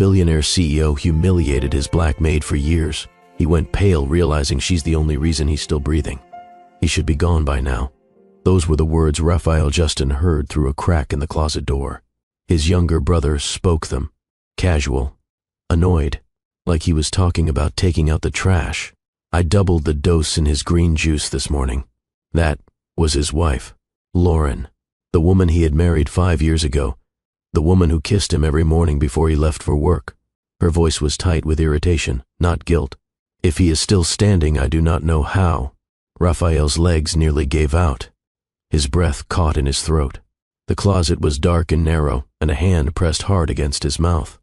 billionaire CEO humiliated his black maid for years. He went pale, realizing she's the only reason he's still breathing. He should be gone by now. Those were the words Raphael Justin heard through a crack in the closet door. His younger brother spoke them, casual, annoyed, like he was talking about taking out the trash. I doubled the dose in his green juice this morning. That was his wife, Lauren, the woman he had married 5 years ago, the woman who kissed him every morning before he left for work. Her voice was tight with irritation, not guilt. If he is still standing, I do not know how. Raphael's legs nearly gave out. His breath caught in his throat. The closet was dark and narrow, and a hand pressed hard against his mouth.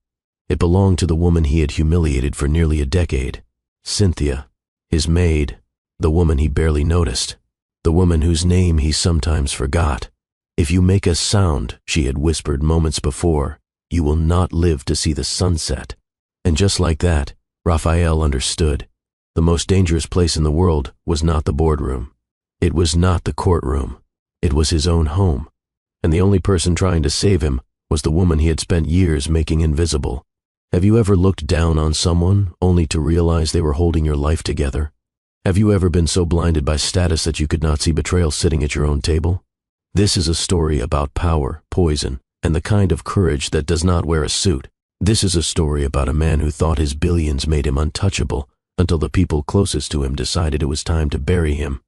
It belonged to the woman he had humiliated for nearly a decade. Cynthia, his maid, the woman he barely noticed, the woman whose name he sometimes forgot. If you make a sound, she had whispered moments before, you will not live to see the sunset. And just like that, Raphael understood. The most dangerous place in the world was not the boardroom. It was not the courtroom. It was his own home. And the only person trying to save him was the woman he had spent years making invisible. Have you ever looked down on someone only to realize they were holding your life together? Have you ever been so blinded by status that you could not see betrayal sitting at your own table? This is a story about power, poison, and the kind of courage that does not wear a suit. This is a story about a man who thought his billions made him untouchable until the people closest to him decided it was time to bury him.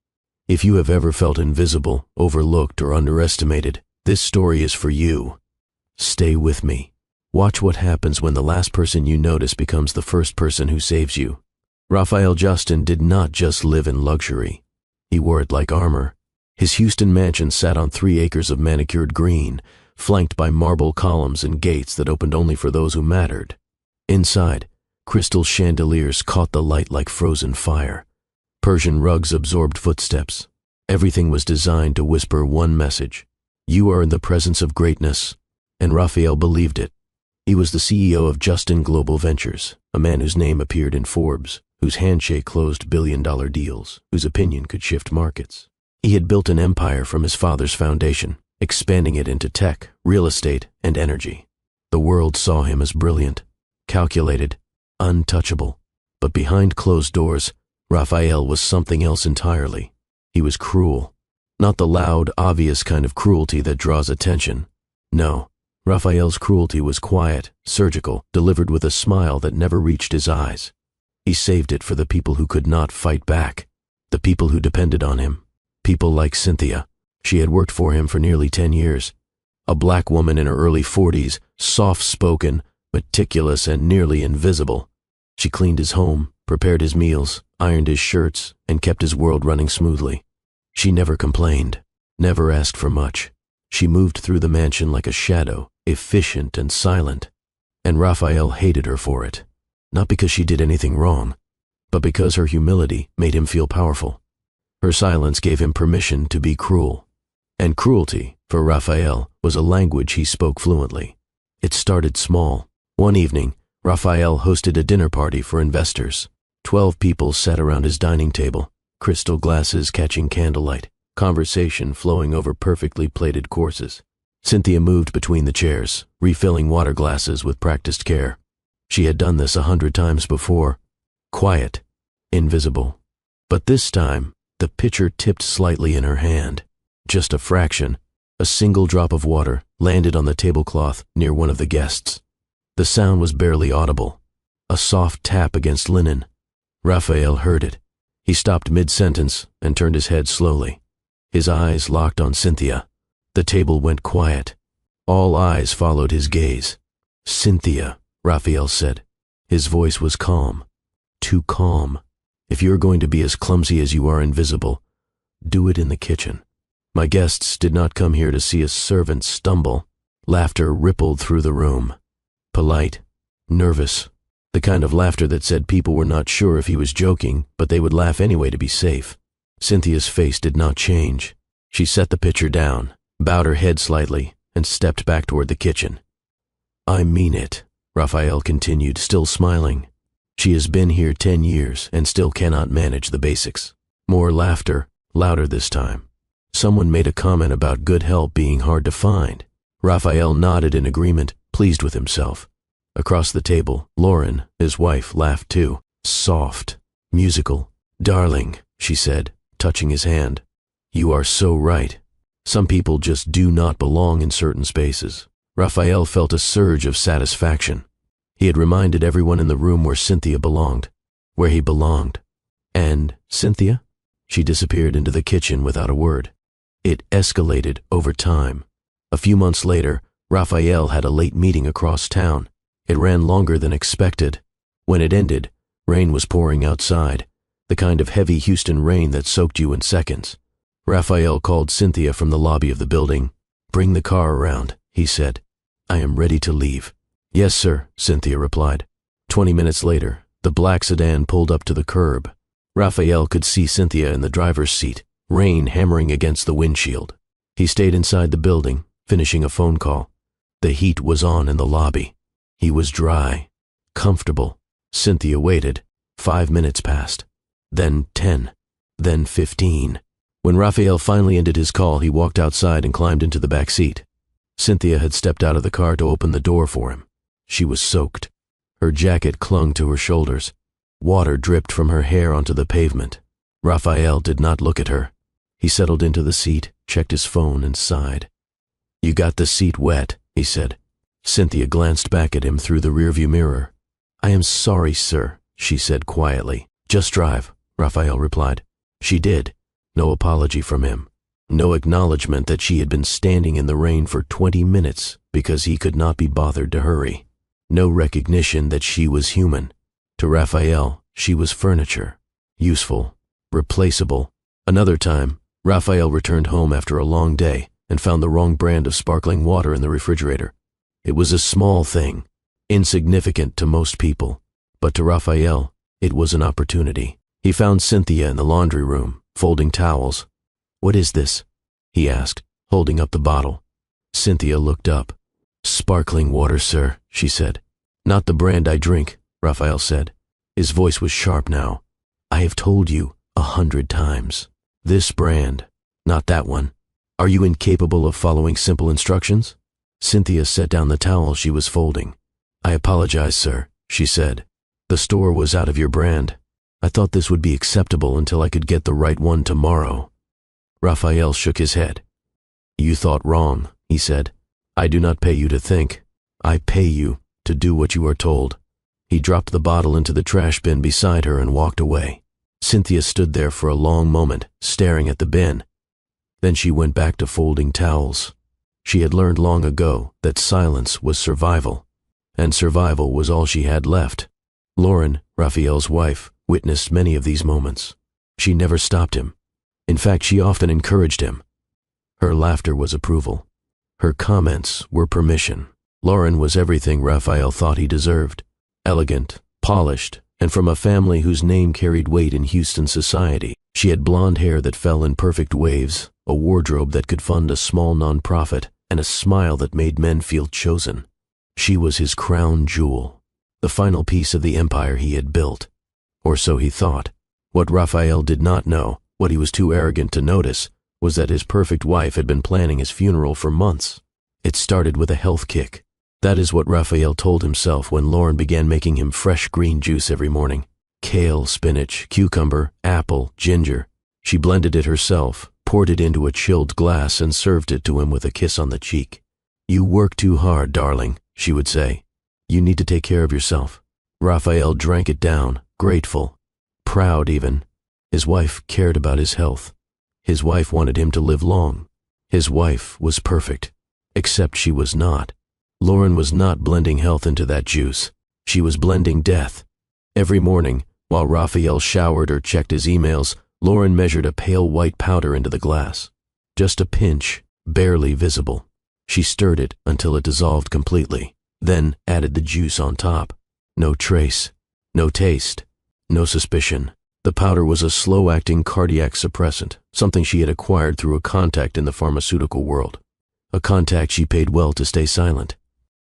If you have ever felt invisible, overlooked, or underestimated, this story is for you. Stay with me. Watch what happens when the last person you notice becomes the first person who saves you. Raphael Justin did not just live in luxury. He wore it like armor. His Houston mansion sat on 3 acres of manicured green, flanked by marble columns and gates that opened only for those who mattered. Inside, crystal chandeliers caught the light like frozen fire. Persian rugs absorbed footsteps. Everything was designed to whisper one message: you are in the presence of greatness. And Raphael believed it. He was the CEO of Justin Global Ventures, a man whose name appeared in Forbes, whose handshake closed billion-dollar deals, whose opinion could shift markets. He had built an empire from his father's foundation, expanding it into tech, real estate, and energy. The world saw him as brilliant, calculated, untouchable. But behind closed doors, Raphael was something else entirely. He was cruel. Not the loud, obvious kind of cruelty that draws attention. No, Raphael's cruelty was quiet, surgical, delivered with a smile that never reached his eyes. He saved it for the people who could not fight back, the people who depended on him. People like Cynthia. She had worked for him for nearly 10 years. A black woman in her early 40s, soft-spoken, meticulous, and nearly invisible. She cleaned his home, prepared his meals, ironed his shirts, and kept his world running smoothly. She never complained, never asked for much. She moved through the mansion like a shadow, efficient and silent. And Raphael hated her for it. Not because she did anything wrong, but because her humility made him feel powerful. Her silence gave him permission to be cruel. And cruelty, for Raphael, was a language he spoke fluently. It started small. One evening, Raphael hosted a dinner party for investors. 12 people sat around his dining table, crystal glasses catching candlelight, conversation flowing over perfectly plated courses. Cynthia moved between the chairs, refilling water glasses with practiced care. She had done this 100 times before. Quiet, invisible. But this time, the pitcher tipped slightly in her hand. Just a fraction. A single drop of water landed on the tablecloth near one of the guests. The sound was barely audible. A soft tap against linen. Raphael heard it. He stopped mid-sentence and turned his head slowly. His eyes locked on Cynthia. The table went quiet. All eyes followed his gaze. Cynthia, Raphael said. His voice was calm. Too calm. If you're going to be as clumsy as you are invisible, do it in the kitchen. My guests did not come here to see a servant stumble. Laughter rippled through the room. Polite, nervous, the kind of laughter that said people were not sure if he was joking, but they would laugh anyway to be safe. Cynthia's face did not change. She set the pitcher down, bowed her head slightly, and stepped back toward the kitchen. I mean it, Raphael continued, still smiling. She has been here 10 years and still cannot manage the basics. More laughter, louder this time. Someone made a comment about good help being hard to find. Raphael nodded in agreement, pleased with himself. Across the table, Lauren, his wife, laughed too. Soft, musical. "Darling," she said, touching his hand. "You are so right. Some people just do not belong in certain spaces." Raphael felt a surge of satisfaction. He had reminded everyone in the room where Cynthia belonged, where he belonged. And Cynthia? She disappeared into the kitchen without a word. It escalated over time. A few months later, Raphael had a late meeting across town. It ran longer than expected. When it ended, rain was pouring outside, the kind of heavy Houston rain that soaked you in seconds. Raphael called Cynthia from the lobby of the building. "Bring the car around," he said. "I am ready to leave." "Yes, sir," Cynthia replied. 20 minutes later, the black sedan pulled up to the curb. Raphael could see Cynthia in the driver's seat, rain hammering against the windshield. He stayed inside the building, finishing a phone call. The heat was on in the lobby. He was dry, comfortable. Cynthia waited. 5 minutes passed. Then 10. Then 15. When Raphael finally ended his call, he walked outside and climbed into the back seat. Cynthia had stepped out of the car to open the door for him. She was soaked. Her jacket clung to her shoulders. Water dripped from her hair onto the pavement. Raphael did not look at her. He settled into the seat, checked his phone, and sighed. "You got the seat wet," he said. Cynthia glanced back at him through the rearview mirror. "I am sorry, sir," she said quietly. "Just drive," Raphael replied. She did. No apology from him. No acknowledgement that she had been standing in the rain for 20 minutes because he could not be bothered to hurry. No recognition that she was human. To Raphael, she was furniture. Useful. Replaceable. Another time, Raphael returned home after a long day and found the wrong brand of sparkling water in the refrigerator. It was a small thing, insignificant to most people, but to Raphael, it was an opportunity. He found Cynthia in the laundry room, folding towels. "What is this?" he asked, holding up the bottle. Cynthia looked up. "Sparkling water, sir," she said. "Not the brand I drink," Raphael said. His voice was sharp now. "I have told you 100 times. This brand, not that one. Are you incapable of following simple instructions?" Cynthia set down the towel she was folding. "I apologize, sir," she said. "The store was out of your brand. I thought this would be acceptable until I could get the right one tomorrow." Raphael shook his head. "You thought wrong," he said. "I do not pay you to think. I pay you to do what you are told." He dropped the bottle into the trash bin beside her and walked away. Cynthia stood there for a long moment, staring at the bin. Then she went back to folding towels. She had learned long ago that silence was survival, and survival was all she had left. Lauren, Raphael's wife, witnessed many of these moments. She never stopped him. In fact, she often encouraged him. Her laughter was approval. Her comments were permission. Lauren was everything Raphael thought he deserved. Elegant, polished, and from a family whose name carried weight in Houston society. She had blonde hair that fell in perfect waves, a wardrobe that could fund a small nonprofit, and a smile that made men feel chosen. She was his crown jewel, the final piece of the empire he had built. Or so he thought. What Raphael did not know, what he was too arrogant to notice, was that his perfect wife had been planning his funeral for months. It started with a health kick. That is what Raphael told himself when Lauren began making him fresh green juice every morning. Kale, spinach, cucumber, apple, ginger. She blended it herself, poured it into a chilled glass, and served it to him with a kiss on the cheek. "You work too hard, darling," she would say. "You need to take care of yourself." Raphael drank it down, grateful, proud even. His wife cared about his health. His wife wanted him to live long. His wife was perfect, except she was not. Lauren was not blending health into that juice. She was blending death. Every morning, while Raphael showered or checked his emails, Lauren measured a pale white powder into the glass. Just a pinch, barely visible. She stirred it until it dissolved completely, then added the juice on top. No trace, no taste, no suspicion. The powder was a slow-acting cardiac suppressant, something she had acquired through a contact in the pharmaceutical world. A contact she paid well to stay silent.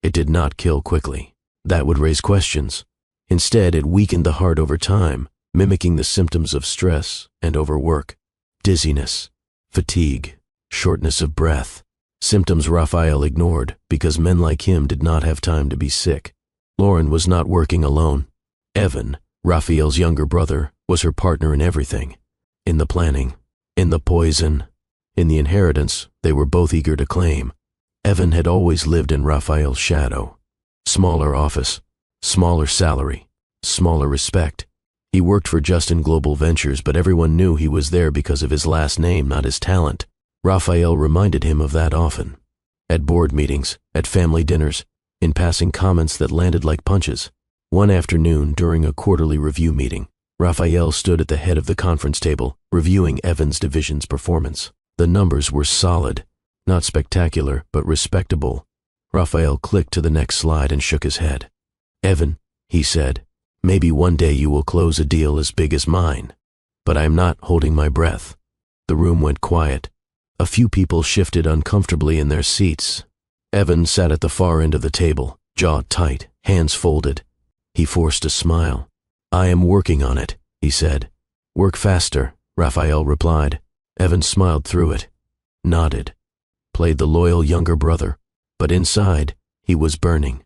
It did not kill quickly. That would raise questions. Instead, it weakened the heart over time, mimicking the symptoms of stress and overwork. Dizziness, fatigue, shortness of breath. Symptoms Raphael ignored because men like him did not have time to be sick. Lauren was not working alone. Evan, Raphael's younger brother, was her partner in everything. In the planning, in the poison, in the inheritance they were both eager to claim. Evan had always lived in Raphael's shadow. Smaller office, smaller salary, smaller respect. He worked for Justin Global Ventures, but everyone knew he was there because of his last name, not his talent. Raphael reminded him of that often. At board meetings, at family dinners, in passing comments that landed like punches. One afternoon, during a quarterly review meeting, Raphael stood at the head of the conference table, reviewing Evan's division's performance. The numbers were solid, not spectacular, but respectable. Raphael clicked to the next slide and shook his head. "Evan," he said, "maybe one day you will close a deal as big as mine, but I am not holding my breath." The room went quiet. A few people shifted uncomfortably in their seats. Evan sat at the far end of the table, jaw tight, hands folded. He forced a smile. "I am working on it," he said. "Work faster," Raphael replied. Evan smiled through it, nodded, played the loyal younger brother, but inside, he was burning.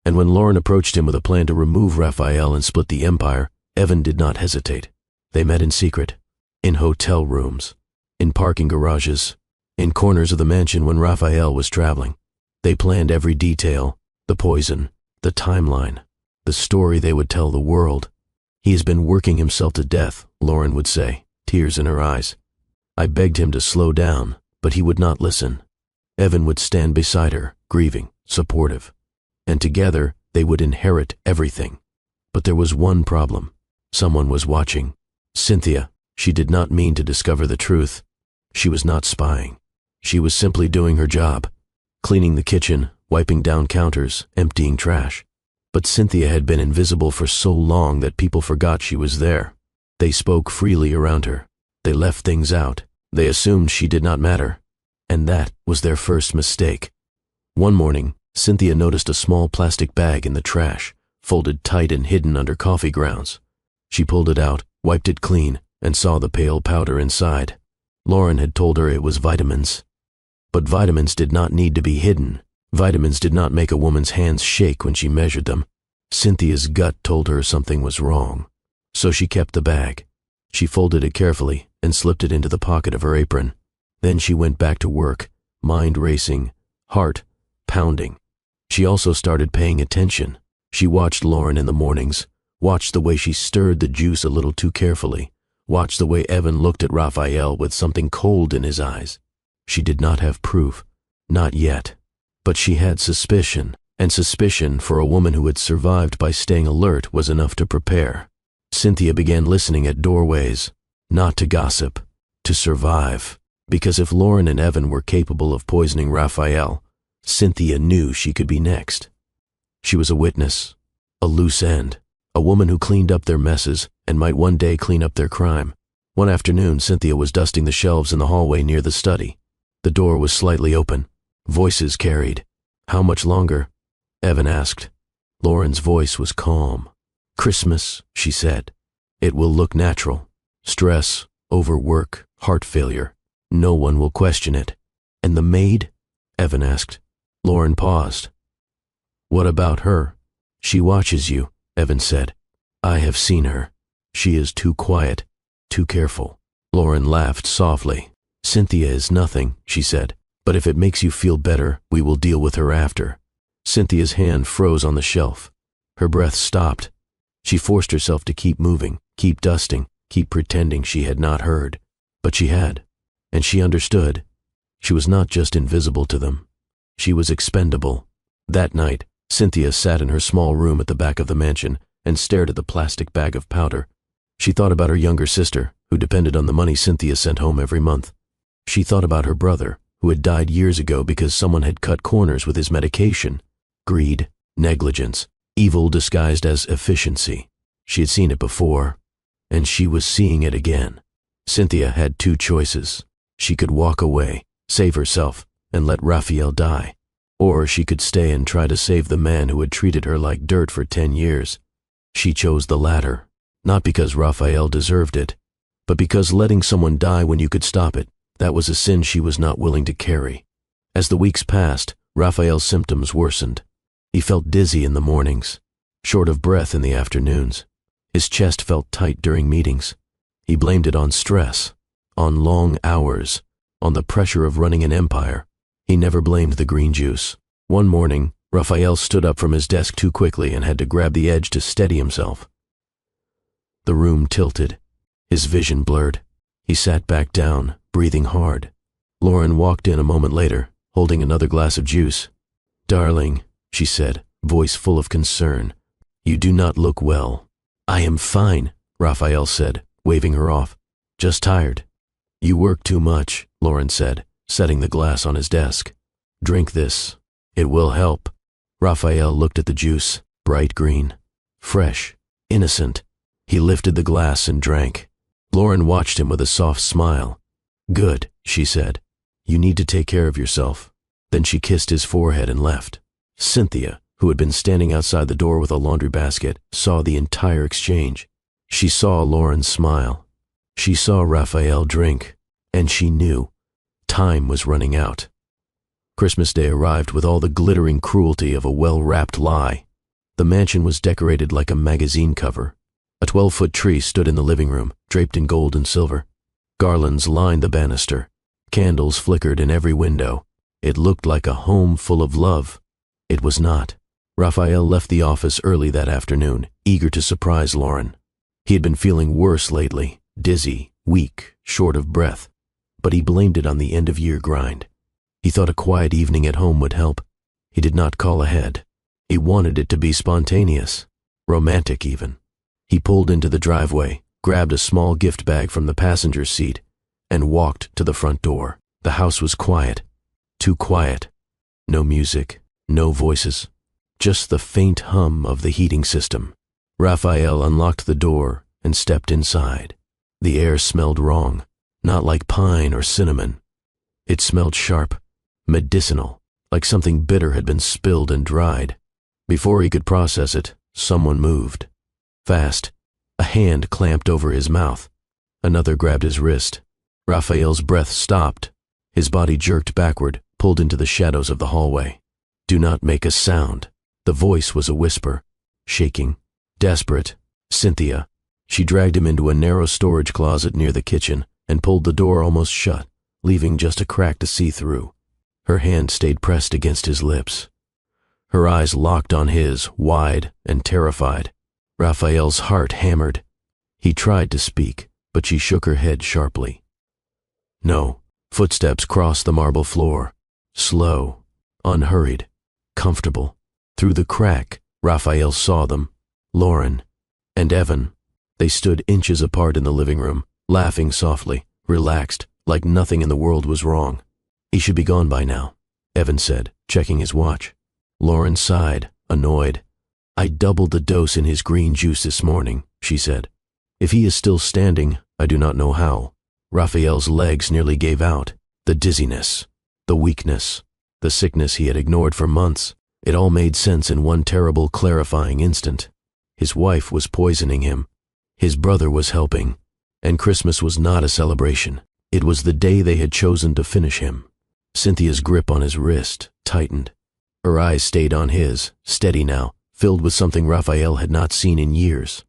And when Lauren approached him with a plan to remove Raphael and split the empire, Evan did not hesitate. They met in secret, in hotel rooms, in parking garages, in corners of the mansion when Raphael was traveling. They planned every detail, the poison, the timeline, the story they would tell the world. "He has been working himself to death," Lauren would say, tears in her eyes. I begged him to slow down, but he would not listen. Evan would stand beside her, grieving, supportive. And together, they would inherit everything. But there was one problem. Someone was watching. Cynthia. She did not mean to discover the truth. She was not spying. She was simply doing her job, cleaning the kitchen, wiping down counters, emptying trash. But Cynthia had been invisible for so long that people forgot she was there. They spoke freely around her. They left things out. They assumed she did not matter. And that was their first mistake. One morning, Cynthia noticed a small plastic bag in the trash, folded tight and hidden under coffee grounds. She pulled it out, wiped it clean, and saw the pale powder inside. Lauren had told her it was vitamins. But vitamins did not need to be hidden. Vitamins did not make a woman's hands shake when she measured them. Cynthia's gut told her something was wrong. So she kept the bag. She folded it carefully and slipped it into the pocket of her apron. Then she went back to work, mind racing, heart pounding. She also started paying attention. She watched Lauren in the mornings, watched the way she stirred the juice a little too carefully, watched the way Evan looked at Raphael with something cold in his eyes. She did not have proof, not yet. But she had suspicion, and suspicion for a woman who had survived by staying alert was enough to prepare. Cynthia began listening at doorways, not to gossip, to survive. Because if Lauren and Evan were capable of poisoning Raphael, Cynthia knew she could be next. She was a witness, a loose end, a woman who cleaned up their messes and might one day clean up their crime. One afternoon, Cynthia was dusting the shelves in the hallway near the study. The door was slightly open. Voices carried. "How much longer?" Evan asked. Lauren's voice was calm. "Christmas," she said. "It will look natural. Stress, overwork, heart failure. No one will question it." "And the maid?" Evan asked. Lauren paused. "What about her?" "She watches you," Evan said. "I have seen her. She is too quiet, too careful." Lauren laughed softly. "Cynthia is nothing," she said. "But if it makes you feel better, we will deal with her after." Cynthia's hand froze on the shelf. Her breath stopped. She forced herself to keep moving, keep dusting, keep pretending she had not heard. But she had, and she understood. She was not just invisible to them. She was expendable. That night, Cynthia sat in her small room at the back of the mansion and stared at the plastic bag of powder. She thought about her younger sister, who depended on the money Cynthia sent home every month. She thought about her brother, who had died years ago because someone had cut corners with his medication. Greed, negligence, evil disguised as efficiency. She had seen it before, and she was seeing it again. Cynthia had two choices. She could walk away, save herself, and let Raphael die. Or she could stay and try to save the man who had treated her like dirt for 10 years. She chose the latter, not because Raphael deserved it, but because letting someone die when you could stop it, that was a sin she was not willing to carry. As the weeks passed, Raphael's symptoms worsened. He felt dizzy in the mornings. short of breath in the afternoons. His chest felt tight during meetings. He blamed it on stress, on long hours, on the pressure of running an empire. He never blamed the green juice. One morning, Raphael stood up from his desk too quickly and had to grab the edge to steady himself. The room tilted. His vision blurred. He sat back down, breathing hard. Lauren walked in a moment later, holding another glass of juice. "Darling," she said, voice full of concern, "you do not look well." "I am fine," Raphael said, waving her off. "Just tired." "You work too much," Lauren said, setting the glass on his desk. "Drink this. It will help." Raphael looked at the juice, bright green, fresh, innocent. He lifted the glass and drank. Lauren watched him with a soft smile. "Good," she said. "You need to take care of yourself." Then she kissed his forehead and left. Cynthia, who had been standing outside the door with a laundry basket, saw the entire exchange. She saw Lauren smile. She saw Raphael drink, and she knew time was running out. Christmas Day arrived with all the glittering cruelty of a well-wrapped lie. The mansion was decorated like a magazine cover. A 12-foot tree stood in the living room, draped in gold and silver. Garlands lined the banister. Candles flickered in every window. It looked like a home full of love. It was not. Raphael left the office early that afternoon, eager to surprise Lauren. He had been feeling worse lately, dizzy, weak, short of breath, but he blamed it on the end-of-year grind. He thought a quiet evening at home would help. He did not call ahead. He wanted it to be spontaneous, romantic even. He pulled into the driveway, grabbed a small gift bag from the passenger's seat, and walked to the front door. The house was quiet, too quiet. No music, no voices, just the faint hum of the heating system. Raphael unlocked the door and stepped inside. The air smelled wrong, not like pine or cinnamon. It smelled sharp, medicinal, like something bitter had been spilled and dried. Before he could process it, someone moved. Fast. A hand clamped over his mouth. Another grabbed his wrist. Raphael's breath stopped. His body jerked backward, pulled into the shadows of the hallway. "Do not make a sound." The voice was a whisper, shaking, desperate. "Cynthia." She dragged him into a narrow storage closet near the kitchen and pulled the door almost shut, leaving just a crack to see through. Her hand stayed pressed against his lips. Her eyes locked on his, wide and terrified. Raphael's heart hammered. He tried to speak, but she shook her head sharply. No. Footsteps crossed the marble floor. Slow, unhurried, comfortable. Through the crack, Raphael saw them. Lauren and Evan. They stood inches apart in the living room, laughing softly, relaxed, like nothing in the world was wrong. "He should be gone by now," Evan said, checking his watch. Lauren sighed, annoyed. "I doubled the dose in his green juice this morning," she said. "If he is still standing, I do not know how." Raphael's legs nearly gave out. The dizziness, the weakness, the sickness he had ignored for months. It all made sense in one terrible, clarifying instant. His wife was poisoning him. His brother was helping. And Christmas was not a celebration. It was the day they had chosen to finish him. Cynthia's grip on his wrist tightened. Her eyes stayed on his, steady now, filled with something Raphael had not seen in years.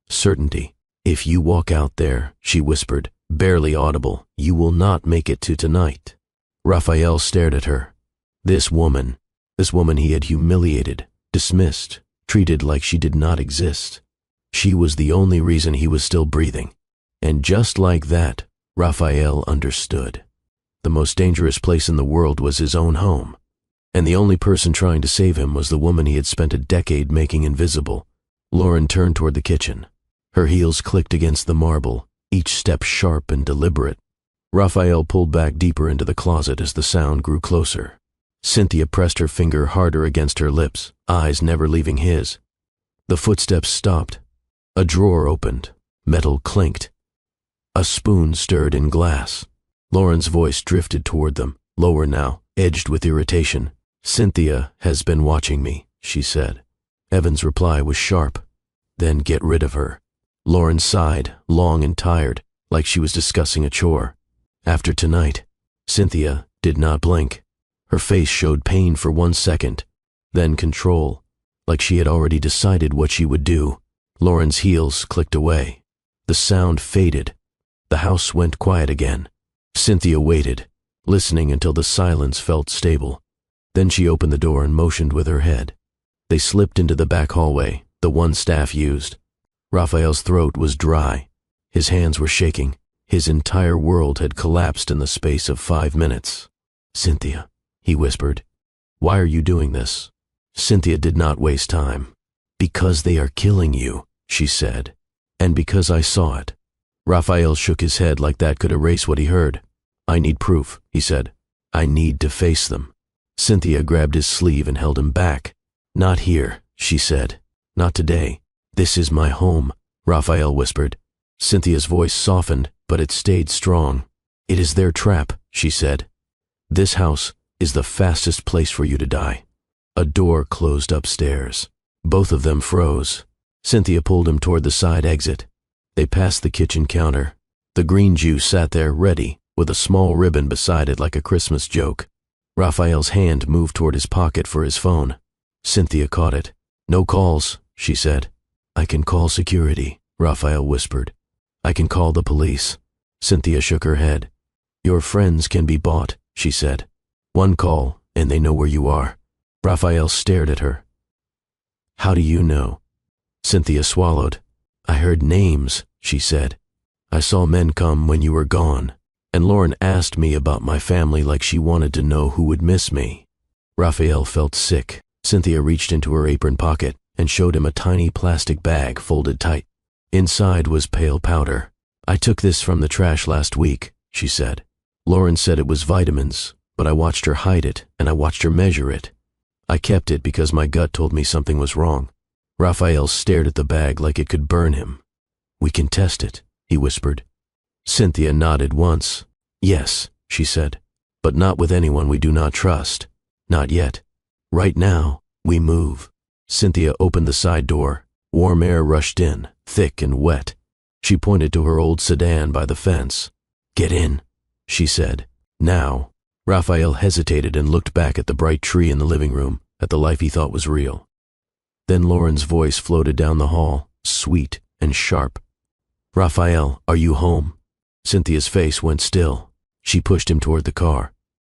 Certainty. "If you walk out there," she whispered, barely audible, "you will not make it to tonight." Raphael stared at her. This woman he had humiliated, dismissed, treated like she did not exist. She was the only reason he was still breathing. And just like that, Raphael understood. The most dangerous place in the world was his own home. And the only person trying to save him was the woman he had spent a decade making invisible. Lauren turned toward the kitchen. Her heels clicked against the marble, each step sharp and deliberate. Raphael pulled back deeper into the closet as the sound grew closer. Cynthia pressed her finger harder against her lips, eyes never leaving his. The footsteps stopped. A drawer opened. Metal clinked. A spoon stirred in glass. Lauren's voice drifted toward them, lower now, edged with irritation. "Cynthia has been watching me," she said. Evan's reply was sharp. "Then get rid of her." Lauren sighed, long and tired, like she was discussing a chore. After tonight, Cynthia did not blink. Her face showed pain for 1 second, then control. like she had already decided what she would do. Lauren's heels clicked away. The sound faded. The house went quiet again. Cynthia waited, listening until the silence felt stable. Then she opened the door and motioned with her head. They slipped into the back hallway, the one staff used. Raphael's throat was dry. His hands were shaking. His entire world had collapsed in the space of 5 minutes. "Cynthia," he whispered, "why are you doing this?" Cynthia did not waste time. "Because they are killing you," she said, "and because I saw it." Raphael shook his head like that could erase what he heard. "I need proof," he said. "I need to face them." Cynthia grabbed his sleeve and held him back. "Not here," she said. "Not today. This is my home," Raphael whispered. Cynthia's voice softened, but it stayed strong. "It is their trap," she said. "This house is the fastest place for you to die." A door closed upstairs. Both of them froze. Cynthia pulled him toward the side exit. They passed the kitchen counter. The green juice sat there ready, with a small ribbon beside it like a Christmas joke. Raphael's hand moved toward his pocket for his phone. Cynthia caught it. "No calls," she said. "I can call security," Raphael whispered. "I can call the police." Cynthia shook her head. "Your friends can be bought," she said. "One call, and they know where you are." Raphael stared at her. "How do you know?" Cynthia swallowed. "I heard names," she said. "I saw men come when you were gone, and Lauren asked me about my family like she wanted to know who would miss me." Raphael felt sick. Cynthia reached into her apron pocket and showed him a tiny plastic bag folded tight. Inside was pale powder. "I took this from the trash last week," she said. "Lauren said it was vitamins, but I watched her hide it and I watched her measure it. I kept it because my gut told me something was wrong." Raphael stared at the bag like it could burn him. "We can test it," he whispered. Cynthia nodded once. "Yes," she said, "but not with anyone we do not trust. Not yet. Right now, we move." Cynthia opened the side door. Warm air rushed in, thick and wet. She pointed to her old sedan by the fence. "Get in," she said. "Now." Raphael hesitated and looked back at the bright tree in the living room, at the life he thought was real. Then Lauren's voice floated down the hall, sweet and sharp. "Raphael, are you home?" Cynthia's face went still. She pushed him toward the car,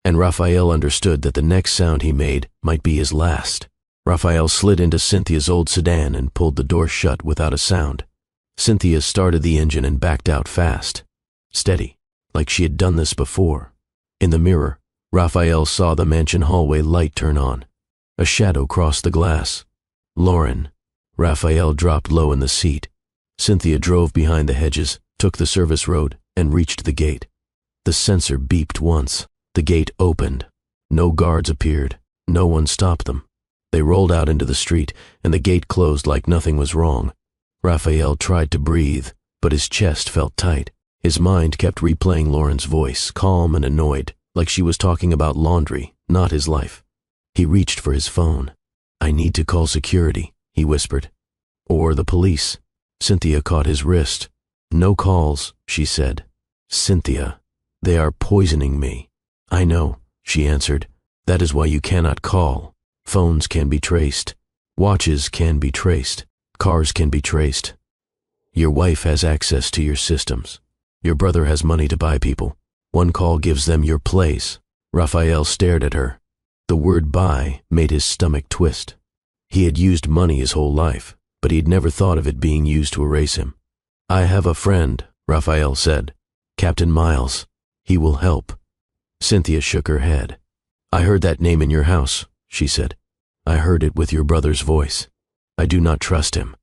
and Raphael understood that the next sound he made might be his last. Raphael slid into Cynthia's old sedan and pulled the door shut without a sound. Cynthia started the engine and backed out fast. Steady, like she had done this before. In the mirror, Raphael saw the mansion hallway light turn on. A shadow crossed the glass. "Lauren." Raphael dropped low in the seat. Cynthia drove behind the hedges, took the service road, and reached the gate. The sensor beeped once. The gate opened. No guards appeared. No one stopped them. They rolled out into the street, and the gate closed like nothing was wrong. Raphael tried to breathe, but his chest felt tight. His mind kept replaying Lauren's voice, calm and annoyed, like she was talking about laundry, not his life. He reached for his phone. "I need to call security," he whispered. "Or the police." Cynthia caught his wrist. "No calls," she said. "Cynthia, they are poisoning me." "I know," she answered. "That is why you cannot call. Phones can be traced. Watches can be traced. Cars can be traced. Your wife has access to your systems. Your brother has money to buy people. One call gives them your place." Raphael stared at her. The word buy made his stomach twist. He had used money his whole life, but he had never thought of it being used to erase him. "I have a friend," Raphael said. "Captain Miles. He will help." Cynthia shook her head. "I heard that name in your house," she said. "I heard it with your brother's voice. I do not trust him."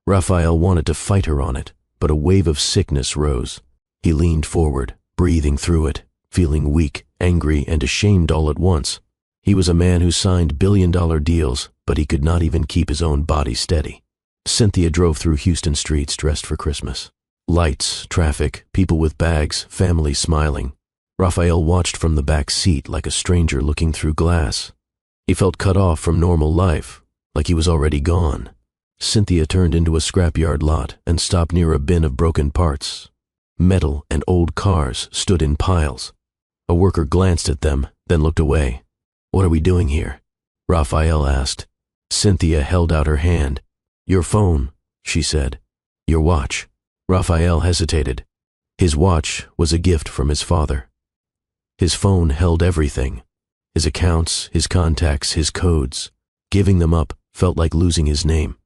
Raphael wanted to fight her on it, but a wave of sickness rose. He leaned forward, breathing through it, feeling weak, angry, and ashamed all at once. He was a man who signed billion-dollar deals, but he could not even keep his own body steady. Cynthia drove through Houston streets dressed for Christmas. Lights, traffic, people with bags, families smiling. Raphael watched from the back seat like a stranger looking through glass. He felt cut off from normal life, like he was already gone. Cynthia turned into a scrapyard lot and stopped near a bin of broken parts. Metal and old cars stood in piles. A worker glanced at them, then looked away. "What are we doing here?" Raphael asked. Cynthia held out her hand. "Your phone," she said. "Your watch." Raphael hesitated. His watch was a gift from his father. His phone held everything. His accounts, his contacts, his codes. Giving them up felt like losing his name.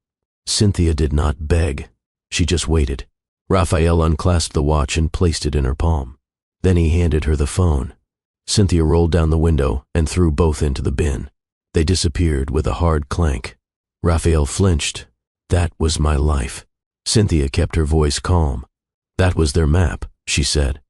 Cynthia did not beg. She just waited. Raphael unclasped the watch and placed it in her palm. Then he handed her the phone. Cynthia rolled down the window and threw both into the bin. They disappeared with a hard clank. Raphael flinched. "That was my life." Cynthia kept her voice calm. "That was their map," she said.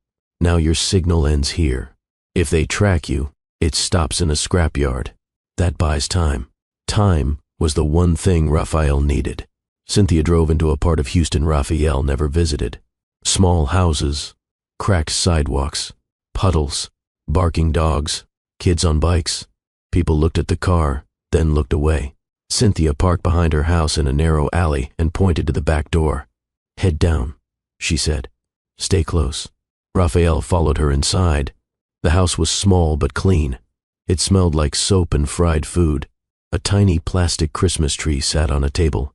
"Now your signal ends here. If they track you, it stops in a scrapyard. That buys time." Time was the one thing Raphael needed. Cynthia drove into a part of Houston Raphael never visited. Small houses, cracked sidewalks, puddles, barking dogs, kids on bikes. People looked at the car, then looked away. Cynthia parked behind her house in a narrow alley and pointed to the back door. "Head down," she said. "Stay close." Raphael followed her inside. The house was small but clean. It smelled like soap and fried food. A tiny plastic Christmas tree sat on a table.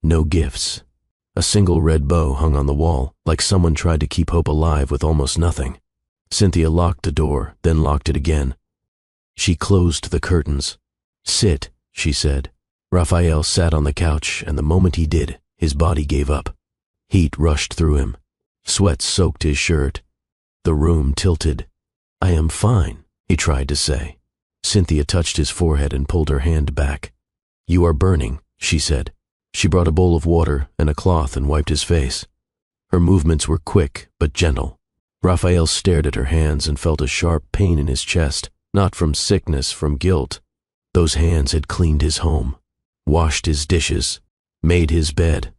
No gifts. A single red bow hung on the wall, like someone tried to keep hope alive with almost nothing. Cynthia locked the door, then locked it again. She closed the curtains. "Sit," she said. Raphael sat on the couch, and the moment he did, his body gave up. Heat rushed through him. Sweat soaked his shirt. The room tilted. "I am fine," he tried to say. Cynthia touched his forehead and pulled her hand back. "You are burning," she said. She brought a bowl of water and a cloth and wiped his face. Her movements were quick but gentle. Raphael stared at her hands and felt a sharp pain in his chest, not from sickness, from guilt. Those hands had cleaned his home, washed his dishes, made his bed,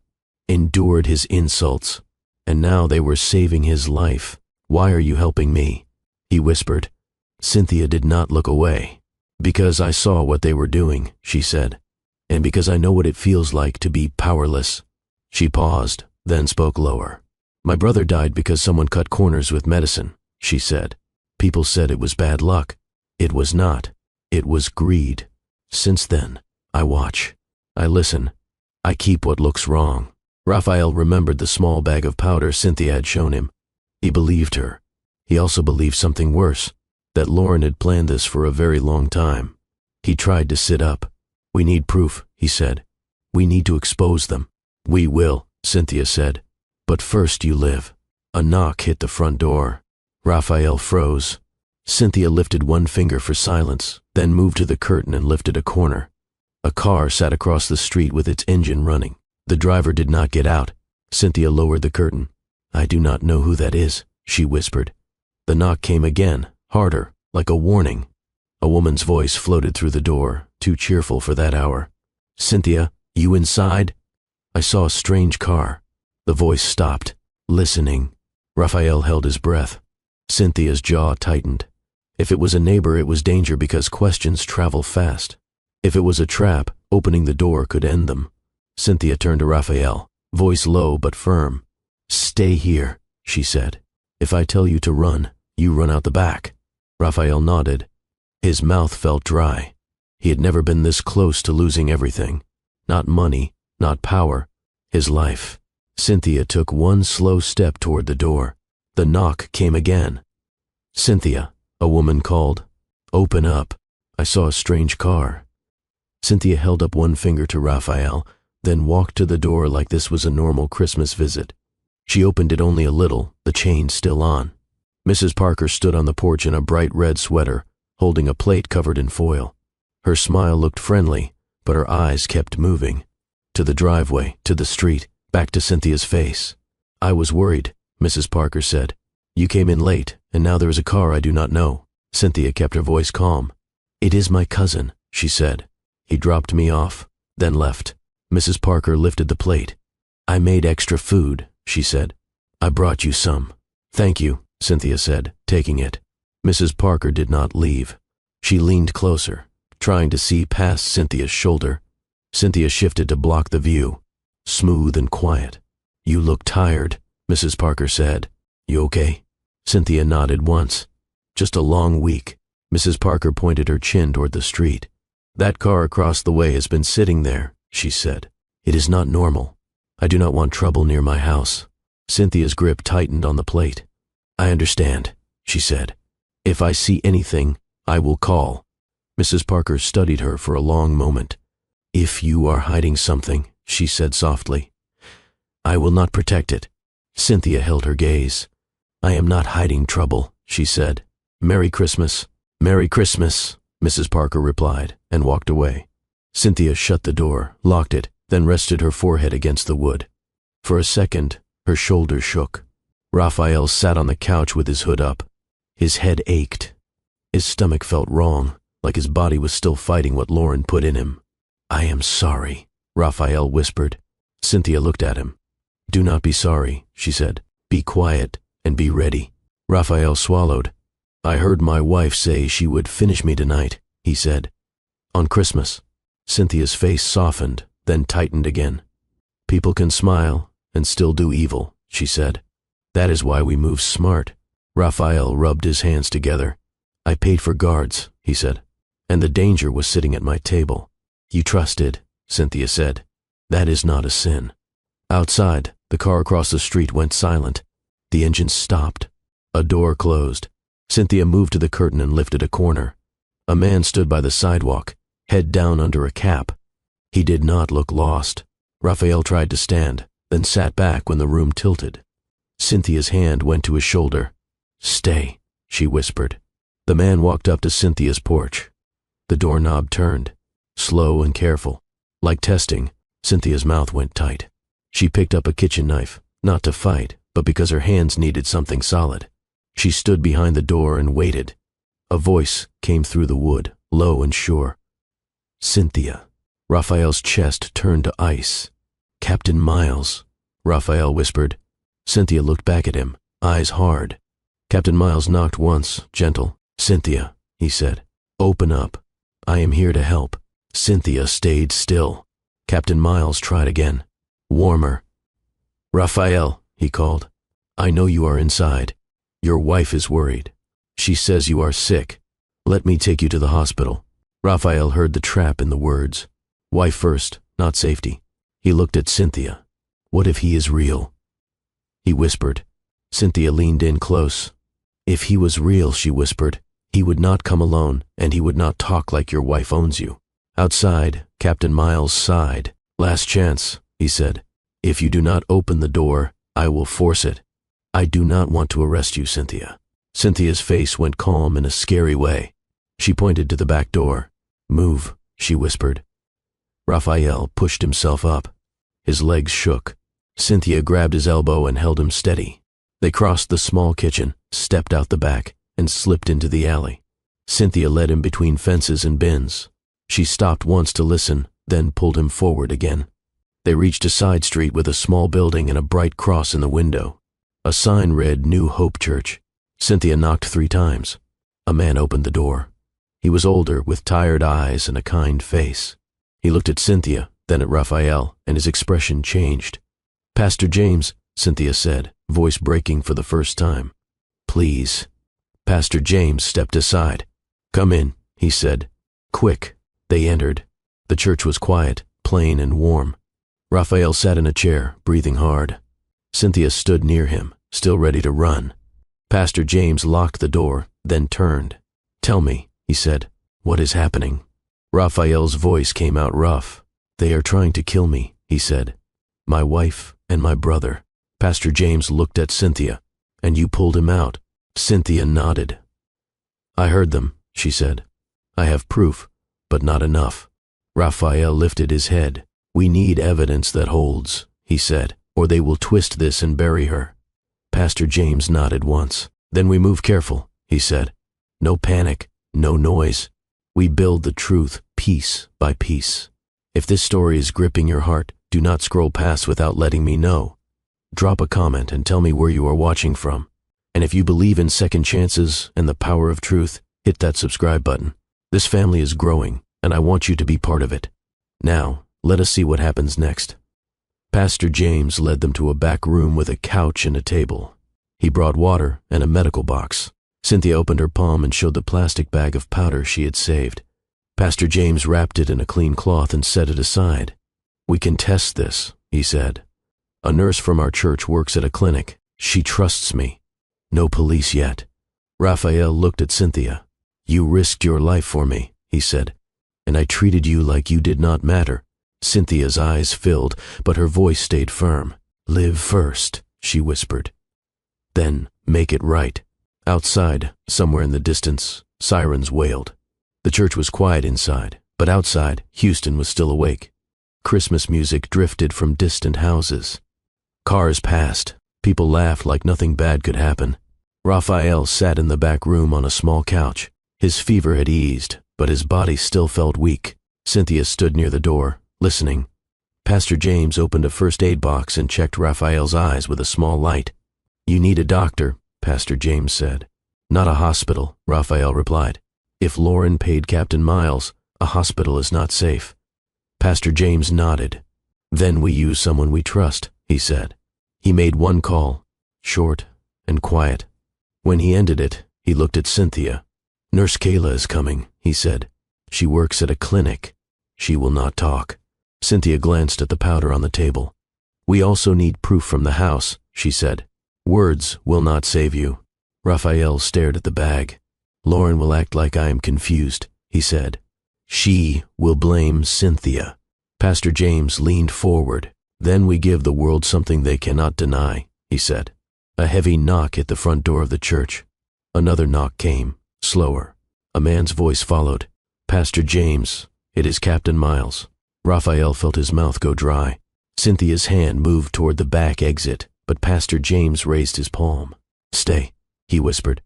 endured his insults, and now they were saving his life. "Why are you helping me?" he whispered. Cynthia did not look away. "Because I saw what they were doing," she said, "and because I know what it feels like to be powerless." She paused, then spoke lower. "My brother died because someone cut corners with medicine," she said. "People said it was bad luck. It was not. It was greed. Since then, I watch. I listen. I keep what looks wrong." Raphael remembered the small bag of powder Cynthia had shown him. He believed her. He also believed something worse, that Lauren had planned this for a very long time. He tried to sit up. "We need proof," he said. "We need to expose them." "We will," Cynthia said. "But first you live." A knock hit the front door. Raphael froze. Cynthia lifted one finger for silence, then moved to the curtain and lifted a corner. A car sat across the street with its engine running. The driver did not get out. Cynthia lowered the curtain. "I do not know who that is," she whispered. The knock came again, harder, like a warning. A woman's voice floated through the door, too cheerful for that hour. "Cynthia, you inside?" "I saw a strange car." The voice stopped. "Listening." Raphael held his breath. Cynthia's jaw tightened. If it was a neighbor, it was danger because questions travel fast. If it was a trap, opening the door could end them. Cynthia turned to Raphael, voice low but firm. "Stay here," she said. "If I tell you to run, you run out the back." Raphael nodded. His mouth felt dry. He had never been this close to losing everything. Not money, not power, his life. Cynthia took one slow step toward the door. The knock came again. "Cynthia," a woman called. "Open up. I saw a strange car." Cynthia held up one finger to Raphael, then walked to the door like this was a normal Christmas visit. She opened it only a little, the chain still on. Mrs. Parker stood on the porch in a bright red sweater, holding a plate covered in foil. Her smile looked friendly, but her eyes kept moving. To the driveway, to the street, back to Cynthia's face. "I was worried," Mrs. Parker said. "You came in late, and now there is a car I do not know." Cynthia kept her voice calm. "It is my cousin," she said. "He dropped me off, then left." Mrs. Parker lifted the plate. "I made extra food," she said. "I brought you some." "Thank you," Cynthia said, taking it. Mrs. Parker did not leave. She leaned closer, trying to see past Cynthia's shoulder. Cynthia shifted to block the view. Smooth and quiet. "You look tired," Mrs. Parker said. "You okay?" Cynthia nodded once. "Just a long week." Mrs. Parker pointed her chin toward the street. That car across the way has been sitting there, she said. It is not normal. I do not want trouble near my house. Cynthia's grip tightened on the plate. I understand, she said. If I see anything, I will call. Mrs. Parker studied her for a long moment. If you are hiding something, she said softly, I will not protect it. Cynthia held her gaze. I am not hiding trouble, she said. Merry Christmas. Merry Christmas, Mrs. Parker replied, and walked away. Cynthia shut the door, locked it, then rested her forehead against the wood. For a second, her shoulders shook. Raphael sat on the couch with his hood up. His head ached. His stomach felt wrong, like his body was still fighting what Lauren put in him. I am sorry, Raphael whispered. Cynthia looked at him. Do not be sorry, she said. Be quiet and be ready. Raphael swallowed. I heard my wife say she would finish me tonight, he said. On Christmas. Cynthia's face softened, then tightened again. People can smile and still do evil, she said. That is why we move smart. Raphael rubbed his hands together. I paid for guards, he said, and the danger was sitting at my table. You trusted, Cynthia said. That is not a sin. Outside, the car across the street went silent. The engine stopped. A door closed. Cynthia moved to the curtain and lifted a corner. A man stood by the sidewalk, head down under a cap. He did not look lost. Raphael tried to stand, then sat back when the room tilted. Cynthia's hand went to his shoulder. Stay, she whispered. The man walked up to Cynthia's porch. The doorknob turned. Slow and careful. Like testing, Cynthia's mouth went tight. She picked up a kitchen knife, not to fight, but because her hands needed something solid. She stood behind the door and waited. A voice came through the wood, low and sure. Cynthia. Raphael's chest turned to ice. Captain Miles, Raphael whispered. Cynthia looked back at him, eyes hard. Captain Miles knocked once, gentle. Cynthia, he said. Open up. I am here to help. Cynthia stayed still. Captain Miles tried again. Warmer. Raphael, he called. I know you are inside. Your wife is worried. She says you are sick. Let me take you to the hospital. Raphael heard the trap in the words. Wife first, not safety. He looked at Cynthia. What if he is real? He whispered. Cynthia leaned in close. If he was real, she whispered, he would not come alone, and he would not talk like your wife owns you. Outside, Captain Miles sighed. Last chance, he said. If you do not open the door, I will force it. I do not want to arrest you, Cynthia. Cynthia's face went calm in a scary way. She pointed to the back door. Move, she whispered. Raphael pushed himself up. His legs shook. Cynthia grabbed his elbow and held him steady. They crossed the small kitchen, stepped out the back, and slipped into the alley. Cynthia led him between fences and bins. She stopped once to listen, then pulled him forward again. They reached a side street with a small building and a bright cross in the window. A sign read New Hope Church. Cynthia knocked 3 times. A man opened the door. He was older, with tired eyes and a kind face. He looked at Cynthia, then at Raphael, and his expression changed. Pastor James, Cynthia said, voice breaking for the first time. Please. Pastor James stepped aside. Come in, he said. Quick. They entered. The church was quiet, plain and warm. Raphael sat in a chair, breathing hard. Cynthia stood near him, still ready to run. Pastor James locked the door, then turned. Tell me, he said, what is happening? Raphael's voice came out rough. They are trying to kill me, he said. My wife and my brother. Pastor James looked at Cynthia. And you pulled him out. Cynthia nodded. I heard them, she said. I have proof, but not enough. Raphael lifted his head. We need evidence that holds, he said, or they will twist this and bury her. Pastor James nodded once. Then we move careful, he said. No panic, no noise. We build the truth piece by piece. If this story is gripping your heart, do not scroll past without letting me know. Drop a comment and tell me where you are watching from. And if you believe in second chances and the power of truth, hit that subscribe button. This family is growing, and I want you to be part of it. Now, let us see what happens next. Pastor James led them to a back room with a couch and a table. He brought water and a medical box. Cynthia opened her palm and showed the plastic bag of powder she had saved. Pastor James wrapped it in a clean cloth and set it aside. "We can test this," he said. "A nurse from our church works at a clinic. She trusts me. No police yet." Raphael looked at Cynthia. "You risked your life for me," he said, "and I treated you like you did not matter." Cynthia's eyes filled, but her voice stayed firm. "Live first," she whispered. "Then make it right." Outside, somewhere in the distance, sirens wailed. The church was quiet inside, but outside, Houston was still awake. Christmas music drifted from distant houses. Cars passed. People laughed like nothing bad could happen. Raphael sat in the back room on a small couch. His fever had eased, but his body still felt weak. Cynthia stood near the door, listening. Pastor James opened a first aid box and checked Raphael's eyes with a small light. "You need a doctor," Pastor James said. "Not a hospital," Raphael replied. "If Lauren paid Captain Miles, a hospital is not safe." Pastor James nodded. "Then we use someone we trust," he said. He made one call, short and quiet. When he ended it, he looked at Cynthia. "Nurse Kayla is coming," he said. "She works at a clinic. She will not talk." Cynthia glanced at the powder on the table. "We also need proof from the house," she said. "Words will not save you." Raphael stared at the bag. "Lauren will act like I am confused," he said. "She will blame Cynthia." Pastor James leaned forward. "Then we give the world something they cannot deny," he said. A heavy knock hit the front door of the church. Another knock came, slower. A man's voice followed. "Pastor James, it is Captain Miles." Raphael felt his mouth go dry. Cynthia's hand moved toward the back exit, but Pastor James raised his palm. "Stay," he whispered.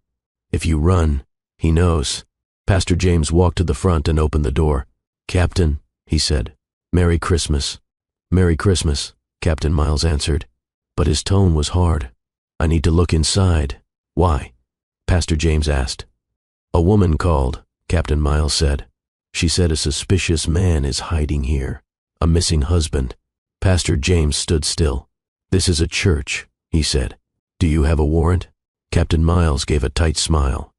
"If you run, he knows." Pastor James walked to the front and opened the door. "Captain," he said, "Merry Christmas." "Merry Christmas," Captain Miles answered, but his tone was hard. "I need to look inside." "Why?" Pastor James asked. "A woman called," Captain Miles said. "She said a suspicious man is hiding here, a missing husband." Pastor James stood still. "This is a church," he said. "Do you have a warrant?" Captain Miles gave a tight smile.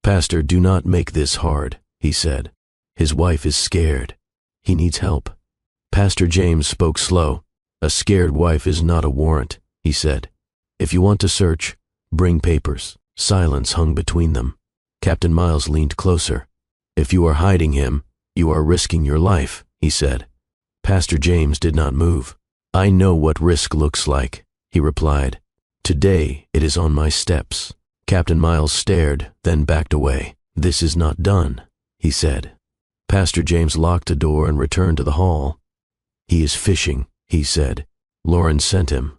"Pastor, do not make this hard," he said. "His wife is scared. He needs help." Pastor James spoke slow. "A scared wife is not a warrant," he said. "If you want to search, bring papers." Silence hung between them. Captain Miles leaned closer. "If you are hiding him, you are risking your life," he said. Pastor James did not move. "I know what risk looks like," he replied. "Today it is on my steps." Captain Miles stared, then backed away. "This is not done," he said. Pastor James locked the door and returned to the hall. "He is fishing," he said. "Lauren sent him."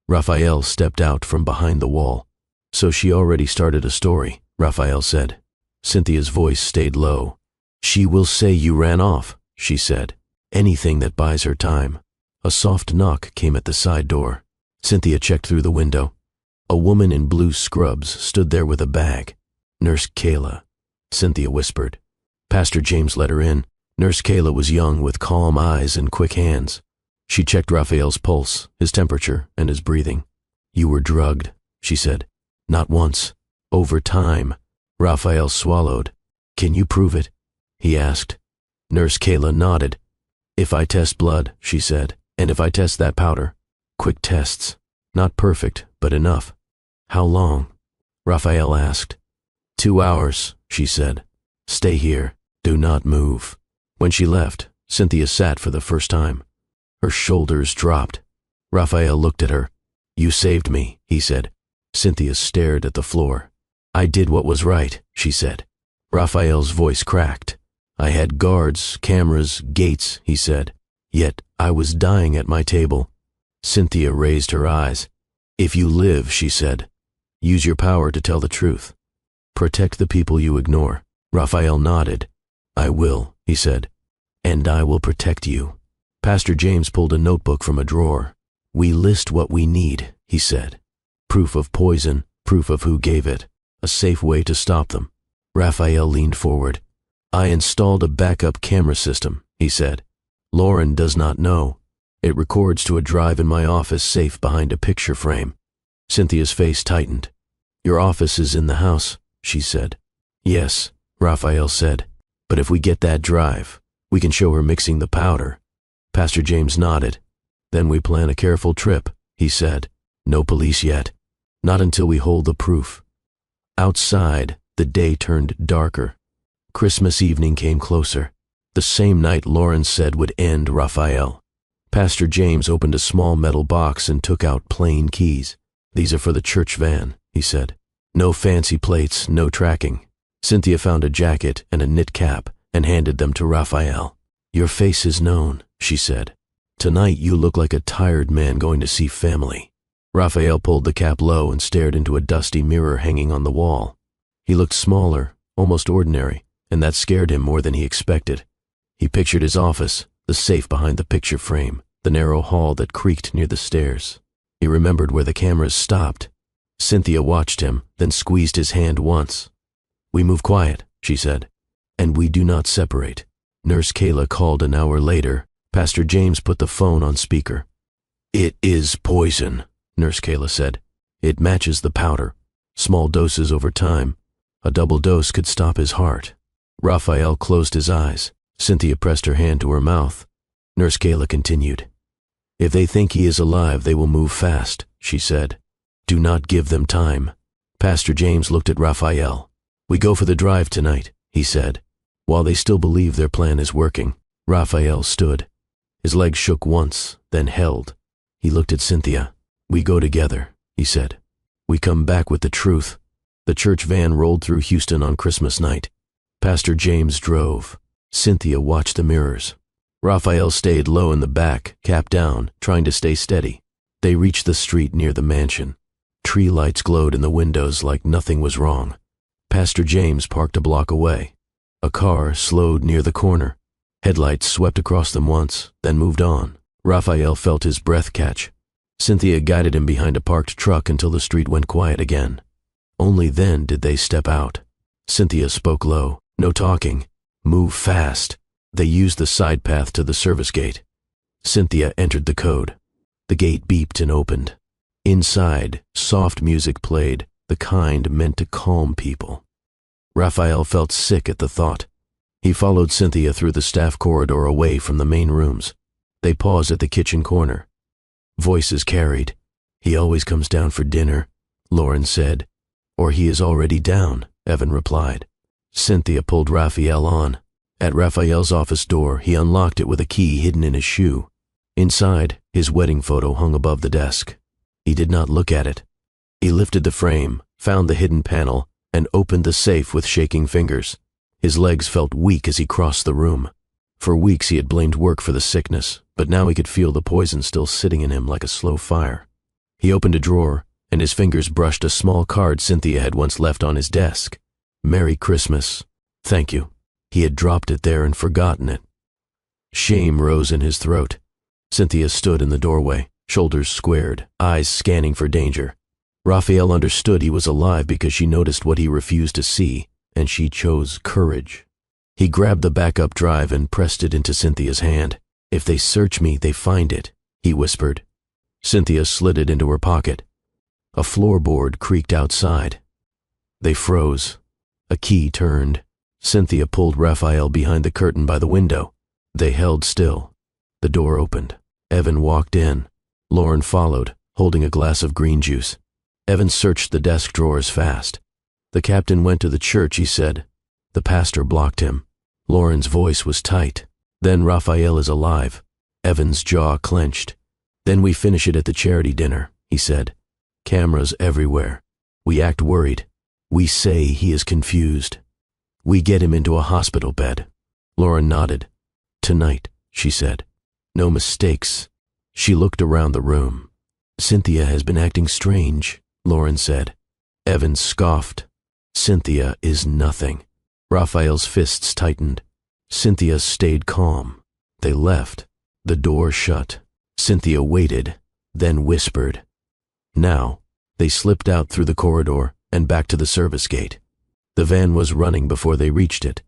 Raphael stepped out from behind the wall. "So she already started a story," Raphael said. Cynthia's voice stayed low. "She will say you ran off," she said. "Anything that buys her time." A soft knock came at the side door. Cynthia checked through the window. A woman in blue scrubs stood there with a bag. "Nurse Kayla," Cynthia whispered. Pastor James let her in. Nurse Kayla was young with calm eyes and quick hands. She checked Raphael's pulse, his temperature, and his breathing. "You were drugged," she said. "Not once. Over time." Raphael swallowed. "Can you prove it?" he asked. Nurse Kayla nodded. "If I test blood," she said, "and if I test that powder." Quick tests. Not perfect, but enough. "How long?" Raphael asked. 2 hours, she said. "Stay here. Do not move." When she left, Cynthia sat for the first time. Her shoulders dropped. Raphael looked at her. "You saved me," he said. Cynthia stared at the floor. "I did what was right," she said. Raphael's voice cracked. "I had guards, cameras, gates," he said. "Yet I was dying at my table." Cynthia raised her eyes. "If you live," she said, "use your power to tell the truth. Protect the people you ignore." Raphael nodded. "I will," he said, "and I will protect you." Pastor James pulled a notebook from a drawer. "We list what we need," he said. "Proof of poison, proof of who gave it, a safe way to stop them." Raphael leaned forward. "I installed a backup camera system," he said. "Lauren does not know. It records to a drive in my office safe behind a picture frame." Cynthia's face tightened. "Your office is in the house," she said. "Yes," Raphael said. But if we get that drive, we can show her mixing the powder. Pastor James nodded. Then we plan a careful trip, he said. No police yet. Not until we hold the proof. Outside, the day turned darker. Christmas evening came closer. The same night Lauren said would end Raphael. Pastor James opened a small metal box and took out plain keys. These are for the church van, he said. No fancy plates, no tracking. Cynthia found a jacket and a knit cap and handed them to Raphael. Your face is known, she said. Tonight you look like a tired man going to see family. Raphael pulled the cap low and stared into a dusty mirror hanging on the wall. He looked smaller, almost ordinary, and that scared him more than he expected. He pictured his office, the safe behind the picture frame, the narrow hall that creaked near the stairs. He remembered where the cameras stopped. Cynthia watched him, then squeezed his hand once. We move quiet, she said, and we do not separate. Nurse Kayla called an hour later. Pastor James put the phone on speaker. It is poison, Nurse Kayla said. It matches the powder. Small doses over time. A double dose could stop his heart. Raphael closed his eyes. Cynthia pressed her hand to her mouth. Nurse Kayla continued. If they think he is alive, they will move fast, she said. Do not give them time. Pastor James looked at Raphael. We go for the drive tonight, he said. While they still believe their plan is working, Raphael stood. His legs shook once, then held. He looked at Cynthia. We go together, he said. We come back with the truth. The church van rolled through Houston on Christmas night. Pastor James drove. Cynthia watched the mirrors. Raphael stayed low in the back, cap down, trying to stay steady. They reached the street near the mansion. Tree lights glowed in the windows like nothing was wrong. Pastor James parked a block away. A car slowed near the corner. Headlights swept across them once, then moved on. Raphael felt his breath catch. Cynthia guided him behind a parked truck until the street went quiet again. Only then did they step out. Cynthia spoke low. No talking. Move fast. They used the side path to the service gate. Cynthia entered the code. The gate beeped and opened. Inside, soft music played, the kind meant to calm people. Raphael felt sick at the thought. He followed Cynthia through the staff corridor away from the main rooms. They paused at the kitchen corner. Voices carried. He always comes down for dinner, Lauren said. Or he is already down, Evan replied. Cynthia pulled Raphael on. At Raphael's office door, he unlocked it with a key hidden in his shoe. Inside, his wedding photo hung above the desk. He did not look at it. He lifted the frame, found the hidden panel, and opened the safe with shaking fingers. His legs felt weak as he crossed the room. For weeks he had blamed work for the sickness, but now he could feel the poison still sitting in him like a slow fire. He opened a drawer, and his fingers brushed a small card Cynthia had once left on his desk. Merry Christmas. Thank you. He had dropped it there and forgotten it. Shame rose in his throat. Cynthia stood in the doorway, shoulders squared, eyes scanning for danger. Raphael understood he was alive because she noticed what he refused to see, and she chose courage. He grabbed the backup drive and pressed it into Cynthia's hand. If they search me, they find it, he whispered. Cynthia slid it into her pocket. A floorboard creaked outside. They froze. A key turned. Cynthia pulled Raphael behind the curtain by the window. They held still. The door opened. Evan walked in. Lauren followed, holding a glass of green juice. Evan searched the desk drawers fast. The captain went to the church, he said. The pastor blocked him. Lauren's voice was tight. Then Raphael is alive. Evan's jaw clenched. Then we finish it at the charity dinner, he said. Cameras everywhere. We act worried. We say he is confused. We get him into a hospital bed. Lauren nodded. Tonight, she said. No mistakes. She looked around the room. Cynthia has been acting strange, Lauren said. Evan scoffed. Cynthia is nothing. Raphael's fists tightened. Cynthia stayed calm. They left. The door shut. Cynthia waited, then whispered. Now, they slipped out through the corridor and back to the service gate. The van was running before they reached it.